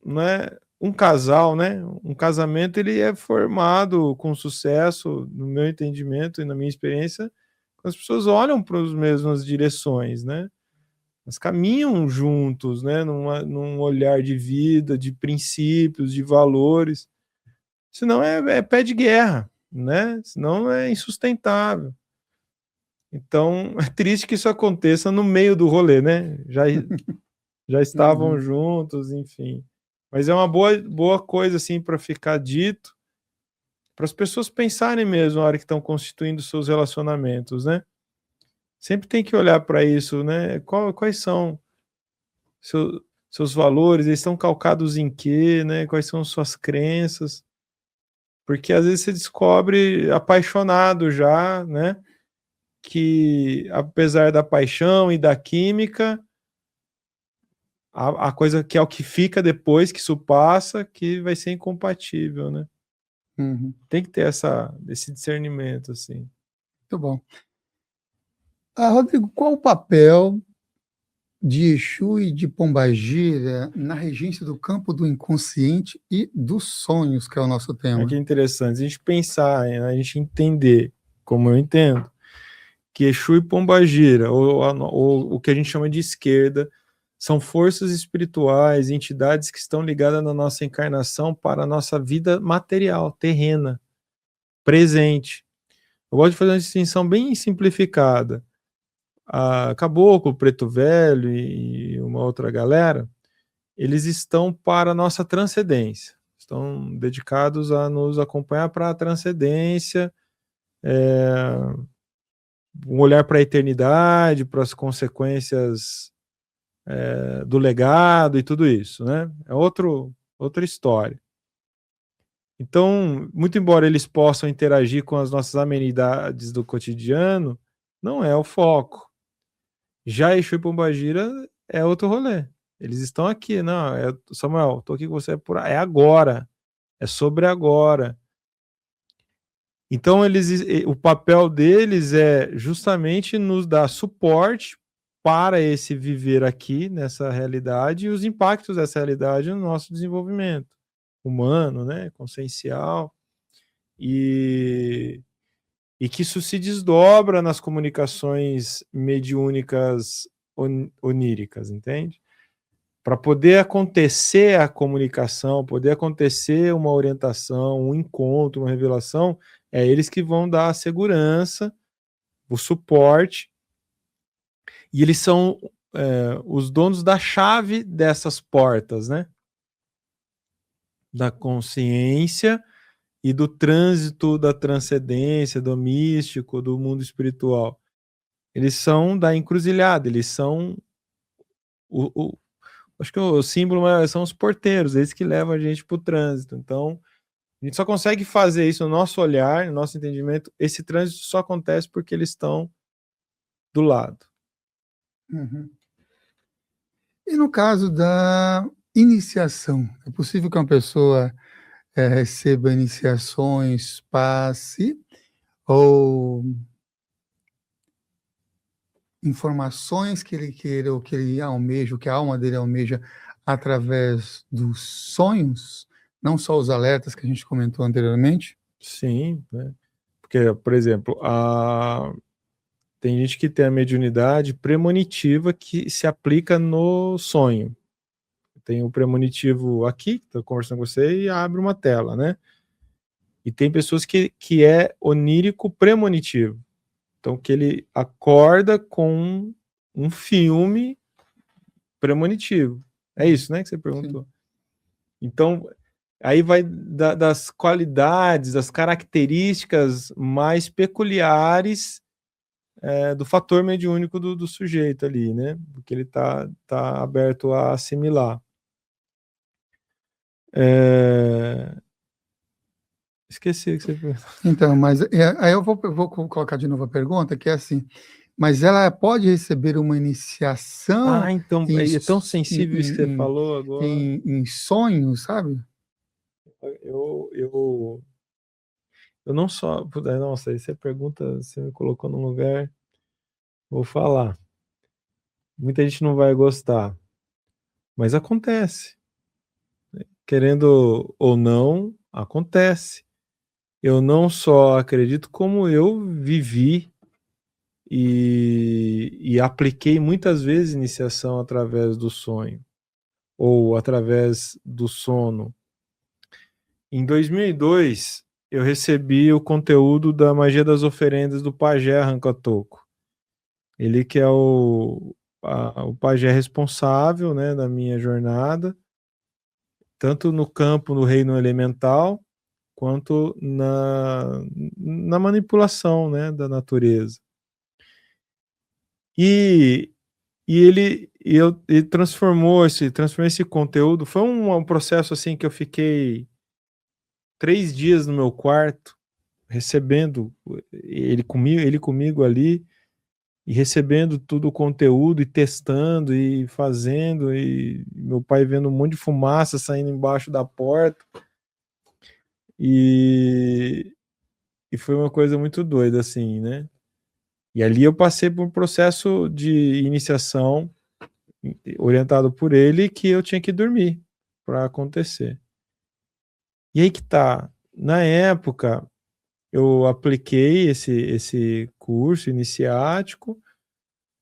Speaker 1: né? Um casal, né? Um casamento, ele é formado com sucesso, no meu entendimento e na minha experiência, quando as pessoas olham para as mesmas direções, né? Elas caminham juntos, né? Num olhar de vida, de princípios, de valores. Senão é pé de guerra, né? Senão é insustentável. Então, é triste que isso aconteça no meio do rolê, né? Já estavam juntos, enfim. Mas é uma boa coisa, assim, para ficar dito, para as pessoas pensarem mesmo na hora que estão constituindo seus relacionamentos, né? Sempre tem que olhar para isso, né? Quais são seus valores? Eles estão calcados em quê, né? Quais são suas crenças? Porque às vezes você descobre apaixonado já, né? Que apesar da paixão e da química, a coisa que é o que fica depois que isso passa, que vai ser incompatível, né? Tem que ter esse discernimento, assim.
Speaker 2: Muito bom. Rodrigo, qual o papel de Exu e de Pombagira na regência do campo do inconsciente e dos sonhos, que é o nosso tema?
Speaker 1: Que é interessante, a gente pensar, a gente entender, como eu entendo, que Exu e Pombagira, ou o que a gente chama de esquerda, são forças espirituais, entidades que estão ligadas na nossa encarnação para a nossa vida material, terrena, presente. Eu gosto de fazer uma distinção bem simplificada. A Caboclo, Preto Velho e uma outra galera, eles estão para a nossa transcendência, estão dedicados a nos acompanhar para a transcendência, um olhar para a eternidade, para as consequências do legado e tudo isso, né? É outra história. Então, muito embora eles possam interagir com as nossas amenidades do cotidiano, não é o foco. Já Exu e Pombagira é outro rolê. Eles estão aqui, não, Samuel, estou aqui com você, é agora, é sobre agora. Então, o papel deles é justamente nos dar suporte para esse viver aqui, nessa realidade, e os impactos dessa realidade no nosso desenvolvimento, humano, né, consciencial, e que isso se desdobra nas comunicações mediúnicas oníricas, entende? Para poder acontecer a comunicação, poder acontecer uma orientação, um encontro, uma revelação, é eles que vão dar a segurança, o suporte, e eles são os donos da chave dessas portas, né? Da consciência e do trânsito da transcendência, do místico, do mundo espiritual. Eles são da encruzilhada, eles são acho que o símbolo são os porteiros, eles que levam a gente para o trânsito. Então, a gente só consegue fazer isso no nosso olhar, no nosso entendimento. Esse trânsito só acontece porque eles estão do lado.
Speaker 2: Uhum. E no caso da iniciação, é possível que uma pessoa receba iniciações, passe, ou informações que ele queira, ou que ele almeja, o que a alma dele almeja, através dos sonhos, não só os alertas que a gente comentou anteriormente?
Speaker 1: Sim, né? Porque, por exemplo, tem gente que tem a mediunidade premonitiva que se aplica no sonho. Tem o premonitivo aqui, estou conversando com você, e abre uma tela, né? E tem pessoas que é onírico premonitivo. Então, que ele acorda com um filme premonitivo. É isso, né, que você perguntou? Sim. Então, aí vai das qualidades, das características mais peculiares do fator mediúnico do sujeito ali, né? Porque ele tá aberto a assimilar. Esqueci o que você perguntou.
Speaker 2: Então, mas aí eu vou colocar de novo a pergunta, que é assim, mas ela pode receber uma iniciação...
Speaker 1: então, é tão sensível isso que você falou agora.
Speaker 2: Em sonhos, sabe?
Speaker 1: Eu não só... Nossa, aí você pergunta, você me colocou num lugar... Vou falar. Muita gente não vai gostar, mas acontece. Querendo ou não, acontece. Eu não só acredito, como eu vivi e apliquei muitas vezes iniciação através do sonho ou através do sono. Em 2002, eu recebi o conteúdo da Magia das Oferendas do Pajé Arrancatoco. Ele que é o pajé responsável, né, da minha jornada, tanto no campo, no reino elemental, quanto na manipulação, né, da natureza. E ele transformou esse conteúdo. Foi um processo assim que eu fiquei 3 dias no meu quarto, recebendo ele comigo ali, e recebendo todo o conteúdo, e testando, e fazendo, e meu pai vendo um monte de fumaça saindo embaixo da porta. E foi uma coisa muito doida, assim, né? E ali eu passei por um processo de iniciação orientado por ele, que eu tinha que dormir para acontecer. E aí que tá. Na época, eu apliquei esse curso iniciático.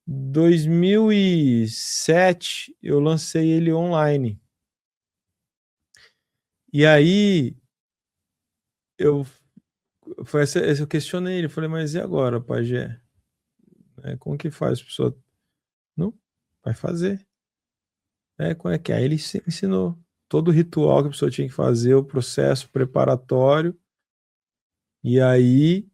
Speaker 1: 2007, eu lancei ele online. E aí, eu questionei ele, falei, mas e agora, pajé? Como que faz? A pessoa não vai fazer. Como é que é? Aí ele ensinou todo o ritual que a pessoa tinha que fazer, o processo preparatório. E aí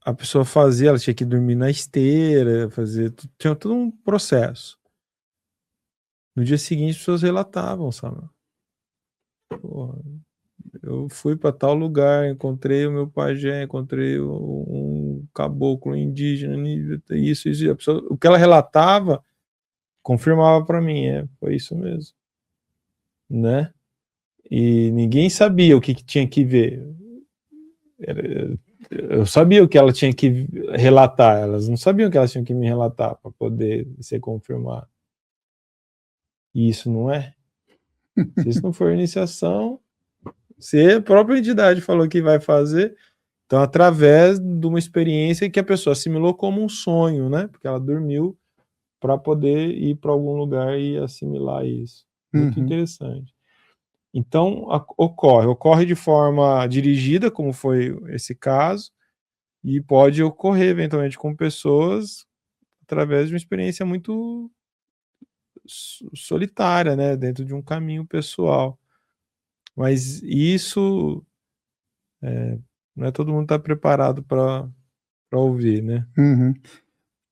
Speaker 1: a pessoa fazia, ela tinha que dormir na esteira, tinha todo um processo. No dia seguinte as pessoas relatavam, sabe? Porra, eu fui para tal lugar, encontrei o meu pajé, encontrei um caboclo indígena, isso. A pessoa, o que ela relatava confirmava para mim, foi isso mesmo, né? E ninguém sabia o que tinha que ver. Eu sabia o que ela tinha que relatar, elas não sabiam o que elas tinham que me relatar para poder ser confirmado. E isso não é? Se isso não for iniciação, se a própria entidade falou que vai fazer, então através de uma experiência que a pessoa assimilou como um sonho, né? Porque ela dormiu para poder ir para algum lugar e assimilar isso. Muito interessante. Então, ocorre de forma dirigida, como foi esse caso, e pode ocorrer eventualmente com pessoas através de uma experiência muito solitária, né, dentro de um caminho pessoal. Mas isso não é todo mundo está preparado para ouvir, né?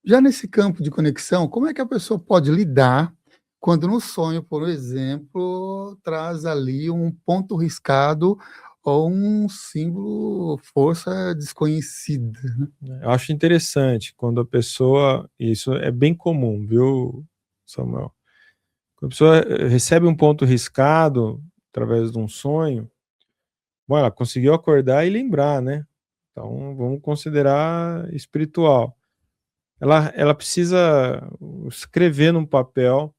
Speaker 2: Já nesse campo de conexão, como é que a pessoa pode lidar quando no sonho, por exemplo, traz ali um ponto riscado ou um símbolo, força desconhecida, né?
Speaker 1: Eu acho interessante quando a pessoa, isso é bem comum, viu, Samuel? Quando a pessoa recebe um ponto riscado através de um sonho, bom, ela conseguiu acordar e lembrar, né? Então vamos considerar espiritual. Ela precisa escrever num papel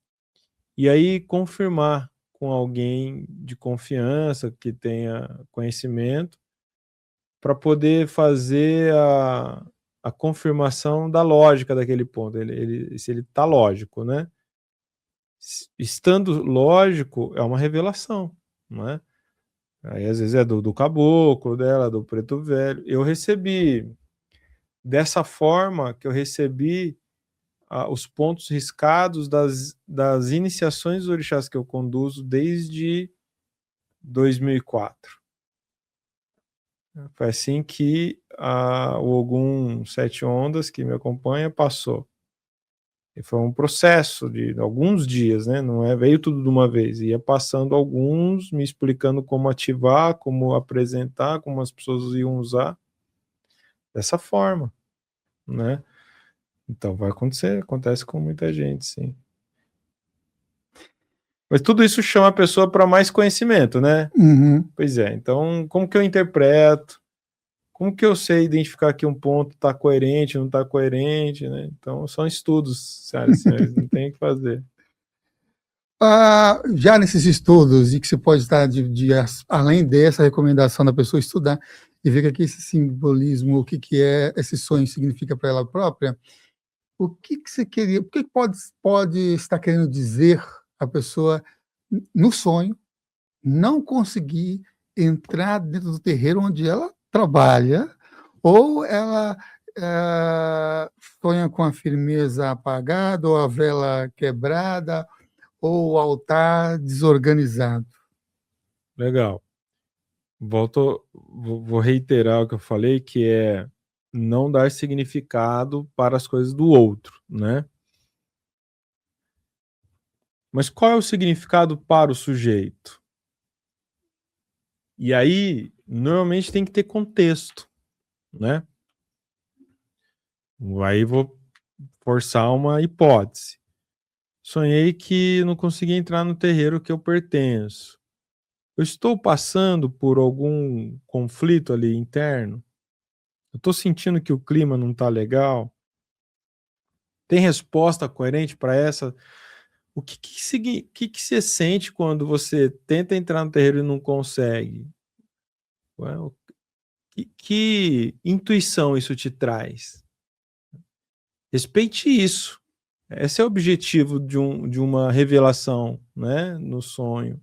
Speaker 1: e aí confirmar com alguém de confiança que tenha conhecimento para poder fazer a confirmação da lógica daquele ponto, se ele está lógico, né? Estando lógico, é uma revelação, não é? Aí às vezes é do caboclo dela, do preto velho. Eu recebi dessa forma que eu recebi os pontos riscados das iniciações dos orixás que eu conduzo desde 2004. Foi assim que o Ogum Sete Ondas, que me acompanha, passou. E foi um processo de alguns dias, né? Não veio tudo de uma vez. Ia passando alguns, me explicando como ativar, como apresentar, como as pessoas iam usar. Dessa forma, né? Então vai acontecer, acontece com muita gente, sim. Mas tudo isso chama a pessoa para mais conhecimento, né? Pois é, então como que eu interpreto? Como que eu sei identificar que um ponto está coerente, não está coerente, né? Então são estudos, senhoras e senhores, não tem o que fazer.
Speaker 2: Já nesses estudos, e que você pode estar além dessa recomendação da pessoa estudar e ver que esse simbolismo, o que esse sonho significa para ela própria, o que você queria, o que pode estar querendo dizer a pessoa no sonho, não conseguir entrar dentro do terreiro onde ela trabalha, ou ela sonha com a firmeza apagada, ou a vela quebrada, ou o altar desorganizado?
Speaker 1: Legal. Vou reiterar o que eu falei, que é não dar significado para as coisas do outro, né? Mas qual é o significado para o sujeito? E aí, normalmente tem que ter contexto, né? Aí vou forçar uma hipótese. Sonhei que não consegui entrar no terreiro que eu pertenço. Eu estou passando por algum conflito ali interno? Eu estou sentindo que o clima não está legal? Tem resposta coerente para essa? O que você sente quando você tenta entrar no terreiro e não consegue? Que intuição isso te traz? Respeite isso. Esse é o objetivo de uma revelação, né, no sonho.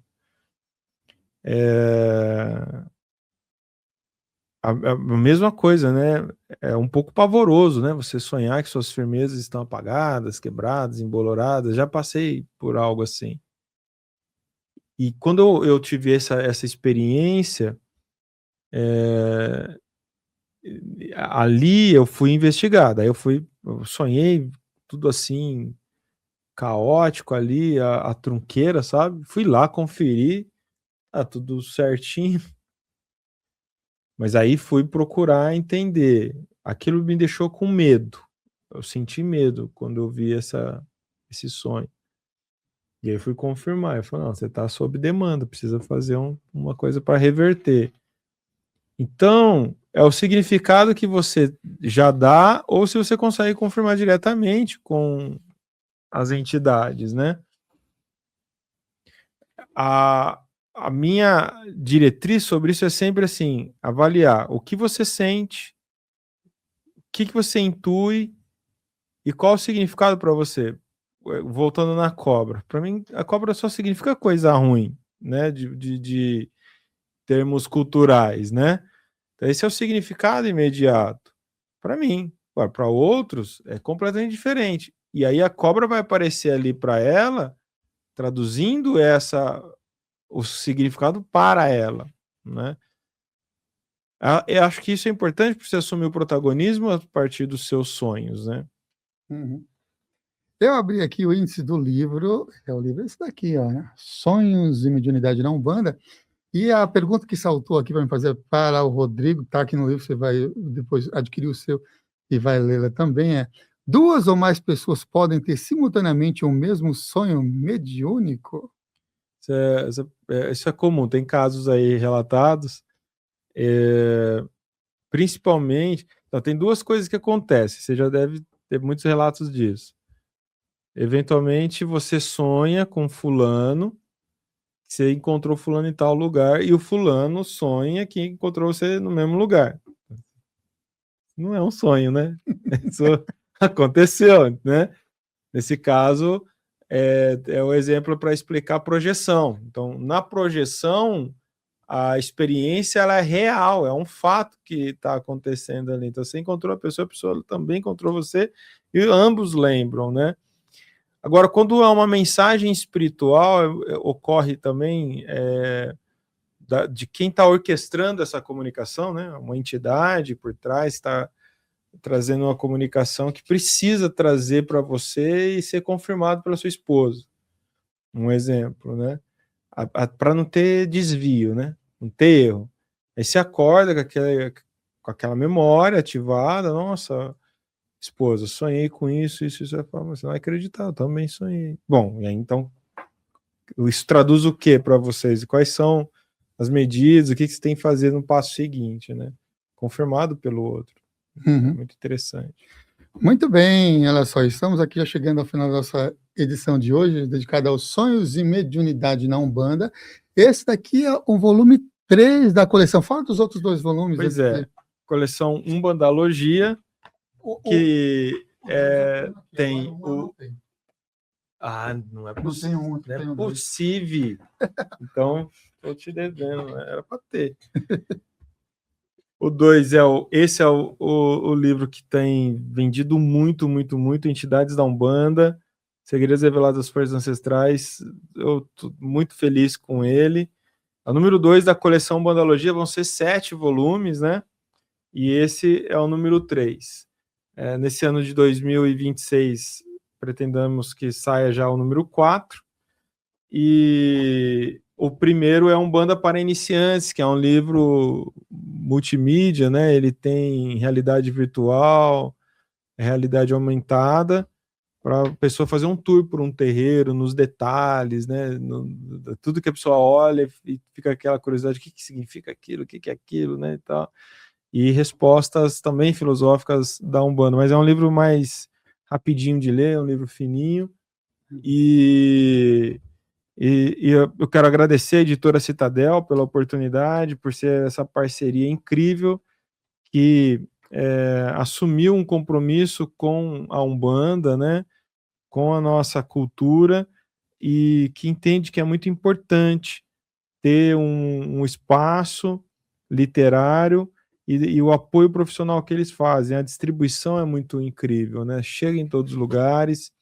Speaker 1: A mesma coisa, né? É um pouco pavoroso, né? Você sonhar que suas firmezas estão apagadas, quebradas, emboloradas. Já passei por algo assim. E quando eu tive essa experiência, ali eu fui investigado. Aí eu sonhei tudo assim, caótico ali, a trunqueira, sabe? Fui lá conferir, tá tudo certinho. Mas aí fui procurar entender. Aquilo me deixou com medo. Eu senti medo quando eu vi esse sonho. E aí fui confirmar. Eu falei, não, você está sob demanda, precisa fazer uma coisa para reverter. Então, é o significado que você já dá, ou se você consegue confirmar diretamente com as entidades, né? a minha diretriz sobre isso é sempre assim, avaliar o que você sente, o que você intui e qual o significado para você. Voltando na cobra. Para mim, a cobra só significa coisa ruim, né? De termos culturais, né? Então, esse é o significado imediato. Para mim. Para outros, é completamente diferente. E aí a cobra vai aparecer ali para ela, traduzindo o significado para ela, né? Eu acho que isso é importante para você assumir o protagonismo a partir dos seus sonhos, né?
Speaker 2: Uhum. Eu abri aqui o índice do livro, é o livro esse daqui, ó, né? Sonhos e Mediunidade na Umbanda, e a pergunta que saltou aqui para me fazer para o Rodrigo, está aqui no livro, você vai depois adquirir o seu e vai lê-la também, é: 2 ou mais pessoas podem ter simultaneamente o mesmo sonho mediúnico?
Speaker 1: Isso é comum, tem casos aí relatados, principalmente. Então, tem duas coisas que acontecem, você já deve ter muitos relatos disso. Eventualmente, você sonha com fulano, você encontrou fulano em tal lugar, e o fulano sonha que encontrou você no mesmo lugar. Não é um sonho, né? Isso aconteceu, né? Nesse caso, é o exemplo para explicar a projeção. Então, na projeção, a experiência ela é real, é um fato que está acontecendo ali. Então, você encontrou a pessoa também encontrou você, e ambos lembram, né? Agora, quando há uma mensagem espiritual, ocorre também de quem está orquestrando essa comunicação, né? Uma entidade por trás está trazendo uma comunicação que precisa trazer para você e ser confirmado pela sua esposa. Um exemplo, né? Para não ter desvio, né? Não ter erro. Aí você acorda com aquela memória ativada, nossa, esposa, sonhei com isso, você não vai acreditar, eu também sonhei. Bom, e aí então, isso traduz o que para vocês? Quais são as medidas, o que você tem que fazer no passo seguinte, né? Confirmado pelo outro.
Speaker 2: Uhum.
Speaker 1: É muito interessante.
Speaker 2: Muito bem, olha só, estamos aqui já chegando ao final da nossa edição de hoje, dedicada aos sonhos e mediunidade na Umbanda. Esse daqui é o volume 3 da coleção. Fala dos outros 2 volumes.
Speaker 1: Pois é, coleção Umbandalogia, que tem o... não é possível. Não é possível. Então, estou te devendo, né? Era para ter. O 2 esse é o livro que tem vendido muito, muito, muito, Entidades da Umbanda, Segredos Revelados das Forças Ancestrais. Eu estou muito feliz com ele. O número 2 da coleção Umbandalogia vão ser 7 volumes, né? E esse é o número 3. Nesse ano de 2026, pretendamos que saia já o número 4. E o primeiro é Umbanda para Iniciantes, que é um livro multimídia, né? Ele tem realidade virtual, realidade aumentada, para a pessoa fazer um tour por um terreiro, nos detalhes, né? Tudo que a pessoa olha e fica aquela curiosidade, o que significa aquilo, o que é aquilo, né? E tal. E respostas também filosóficas da Umbanda, mas é um livro mais rapidinho de ler, é um livro fininho, e eu quero agradecer a editora Citadel pela oportunidade, por ser essa parceria incrível que assumiu um compromisso com a Umbanda, né, com a nossa cultura, e que entende que é muito importante ter um espaço literário e o apoio profissional que eles fazem. A distribuição é muito incrível, né? Chega em todos os lugares.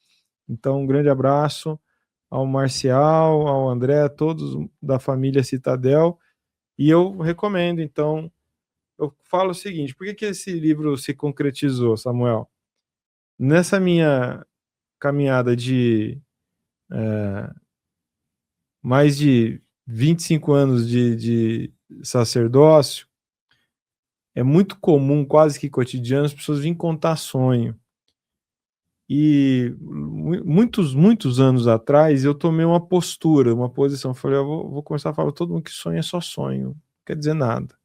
Speaker 1: Então, um grande abraço ao Marcial, ao André, a todos da família Citadel. E eu recomendo, então, eu falo o seguinte: por que esse livro se concretizou, Samuel? Nessa minha caminhada de mais de 25 anos de sacerdócio, é muito comum, quase que cotidiano, as pessoas virem contar sonho. E muitos anos atrás eu tomei uma postura, uma posição. Falei, eu vou começar a falar para todo mundo que sonho é só sonho, não quer dizer nada.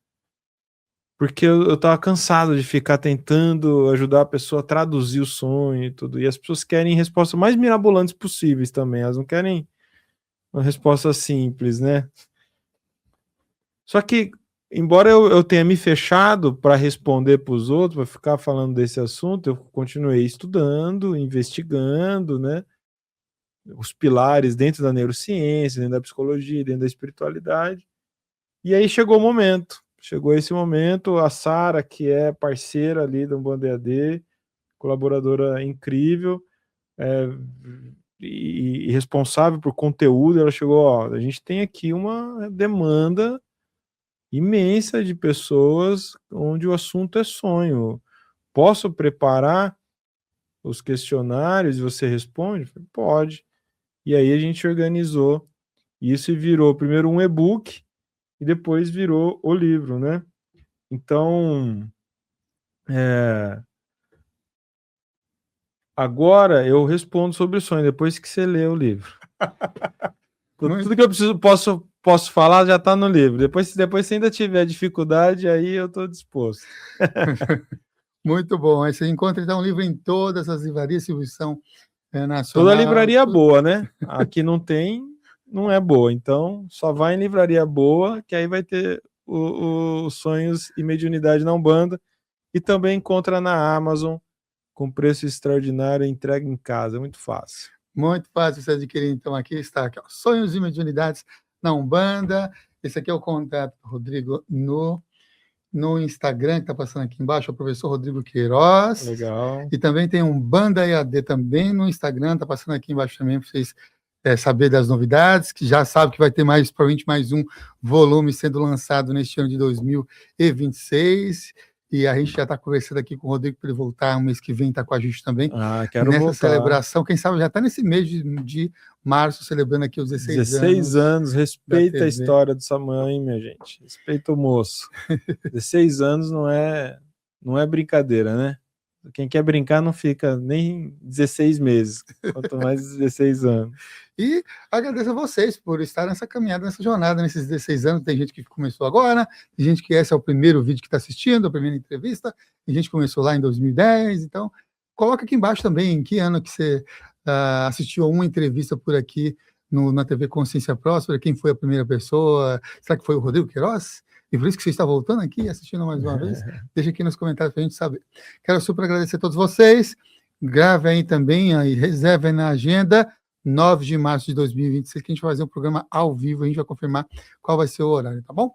Speaker 1: Porque eu estava cansado de ficar tentando ajudar a pessoa a traduzir o sonho e tudo. E as pessoas querem respostas mais mirabolantes possíveis também. Elas não querem Uma resposta simples, né? Só que, embora eu tenha me fechado para responder para os outros, para ficar falando desse assunto, eu continuei estudando, investigando, né? Os pilares dentro da neurociência, dentro da psicologia, dentro da espiritualidade. E aí chegou o momento. Chegou esse momento, a Sara, que é parceira ali do Umbanda EAD, colaboradora incrível, e responsável por conteúdo, ela chegou, ó, a gente tem aqui uma demanda imensa de pessoas onde o assunto é sonho. Posso preparar os questionários e você responde? Falei, pode. E aí a gente organizou isso e virou primeiro um e-book e depois virou o livro, né? Então, agora eu respondo sobre o sonho, depois que você lê o livro. Tudo que eu posso falar já está no livro. Depois, se você ainda tiver dificuldade, aí eu estou disposto.
Speaker 2: Muito bom. Aí você encontra então o livro em todas as livrarias, distribuição nacional.
Speaker 1: Toda livraria boa, né? Aqui não tem, não é boa. Então, só vai em livraria boa, que aí vai ter os Sonhos e Mediunidade na Umbanda. E também encontra na Amazon, com preço extraordinário, entrega em casa. Muito fácil.
Speaker 2: Muito fácil você adquirir. Então, aqui está, aqui, ó, Sonhos e Mediunidades na Umbanda. Esse aqui é o contato do Rodrigo no Instagram, que está passando aqui embaixo, é o professor Rodrigo Queiroz.
Speaker 1: Legal.
Speaker 2: E também tem um Umbanda EAD também no Instagram, está passando aqui embaixo também para vocês saber das novidades, que já sabe que vai ter provavelmente mais um volume sendo lançado neste ano de 2026. E a gente já está conversando aqui com o Rodrigo para ele voltar no mês que vem, está com a gente também.
Speaker 1: Quero
Speaker 2: nessa
Speaker 1: voltar.
Speaker 2: Celebração, quem sabe já está nesse mês de março, celebrando aqui os
Speaker 1: 16 anos. Respeita a história dessa mãe, minha gente. Respeita o moço. 16 anos não é brincadeira, né? Quem quer brincar não fica nem 16 meses, quanto mais 16 anos.
Speaker 2: E agradeço a vocês por estar nessa caminhada, nessa jornada, nesses 16 anos. Tem gente que começou agora, tem gente que esse é o primeiro vídeo que está assistindo, a primeira entrevista, tem gente que começou lá em 2010. Então, coloca aqui embaixo também em que ano que você assistiu a uma entrevista por aqui na TV Consciência Próspera, quem foi a primeira pessoa, será que foi o Rodrigo Queiroz? E por isso que você está voltando aqui, assistindo mais uma vez, deixa aqui nos comentários para a gente saber. Quero super agradecer a todos vocês, grave aí também, aí, reserve aí na agenda, 9 de março de 2026, que a gente vai fazer um programa ao vivo, a gente vai confirmar qual vai ser o horário, tá bom?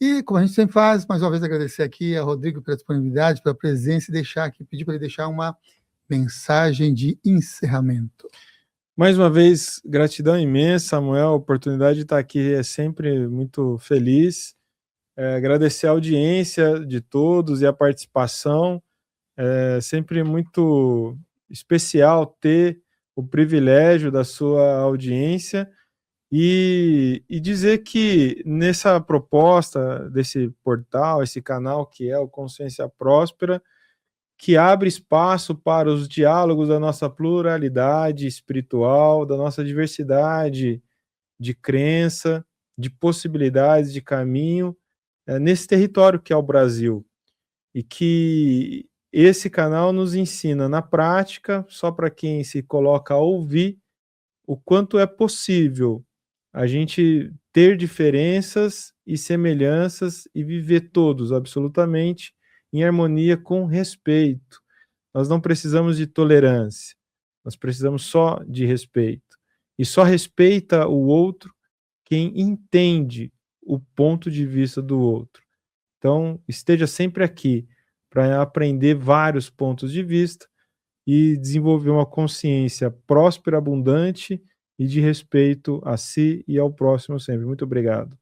Speaker 2: E como a gente sempre faz, mais uma vez agradecer aqui a Rodrigo pela disponibilidade, pela presença e pedir para ele deixar uma mensagem de encerramento.
Speaker 1: Mais uma vez, gratidão imensa, Samuel, a oportunidade de estar aqui é sempre muito feliz. Agradecer a audiência de todos e a participação. É sempre muito especial ter o privilégio da sua audiência e dizer que nessa proposta desse portal, esse canal que é o Consciência Próspera, que abre espaço para os diálogos da nossa pluralidade espiritual, da nossa diversidade de crença, de possibilidades de caminho, nesse território que é o Brasil. E que esse canal nos ensina na prática, só para quem se coloca a ouvir, o quanto é possível a gente ter diferenças e semelhanças e viver todos, absolutamente, em harmonia com respeito. Nós não precisamos de tolerância, nós precisamos só de respeito. E só respeita o outro quem entende o ponto de vista do outro. Então, esteja sempre aqui para aprender vários pontos de vista e desenvolver uma consciência próspera, abundante e de respeito a si e ao próximo sempre. Muito obrigado.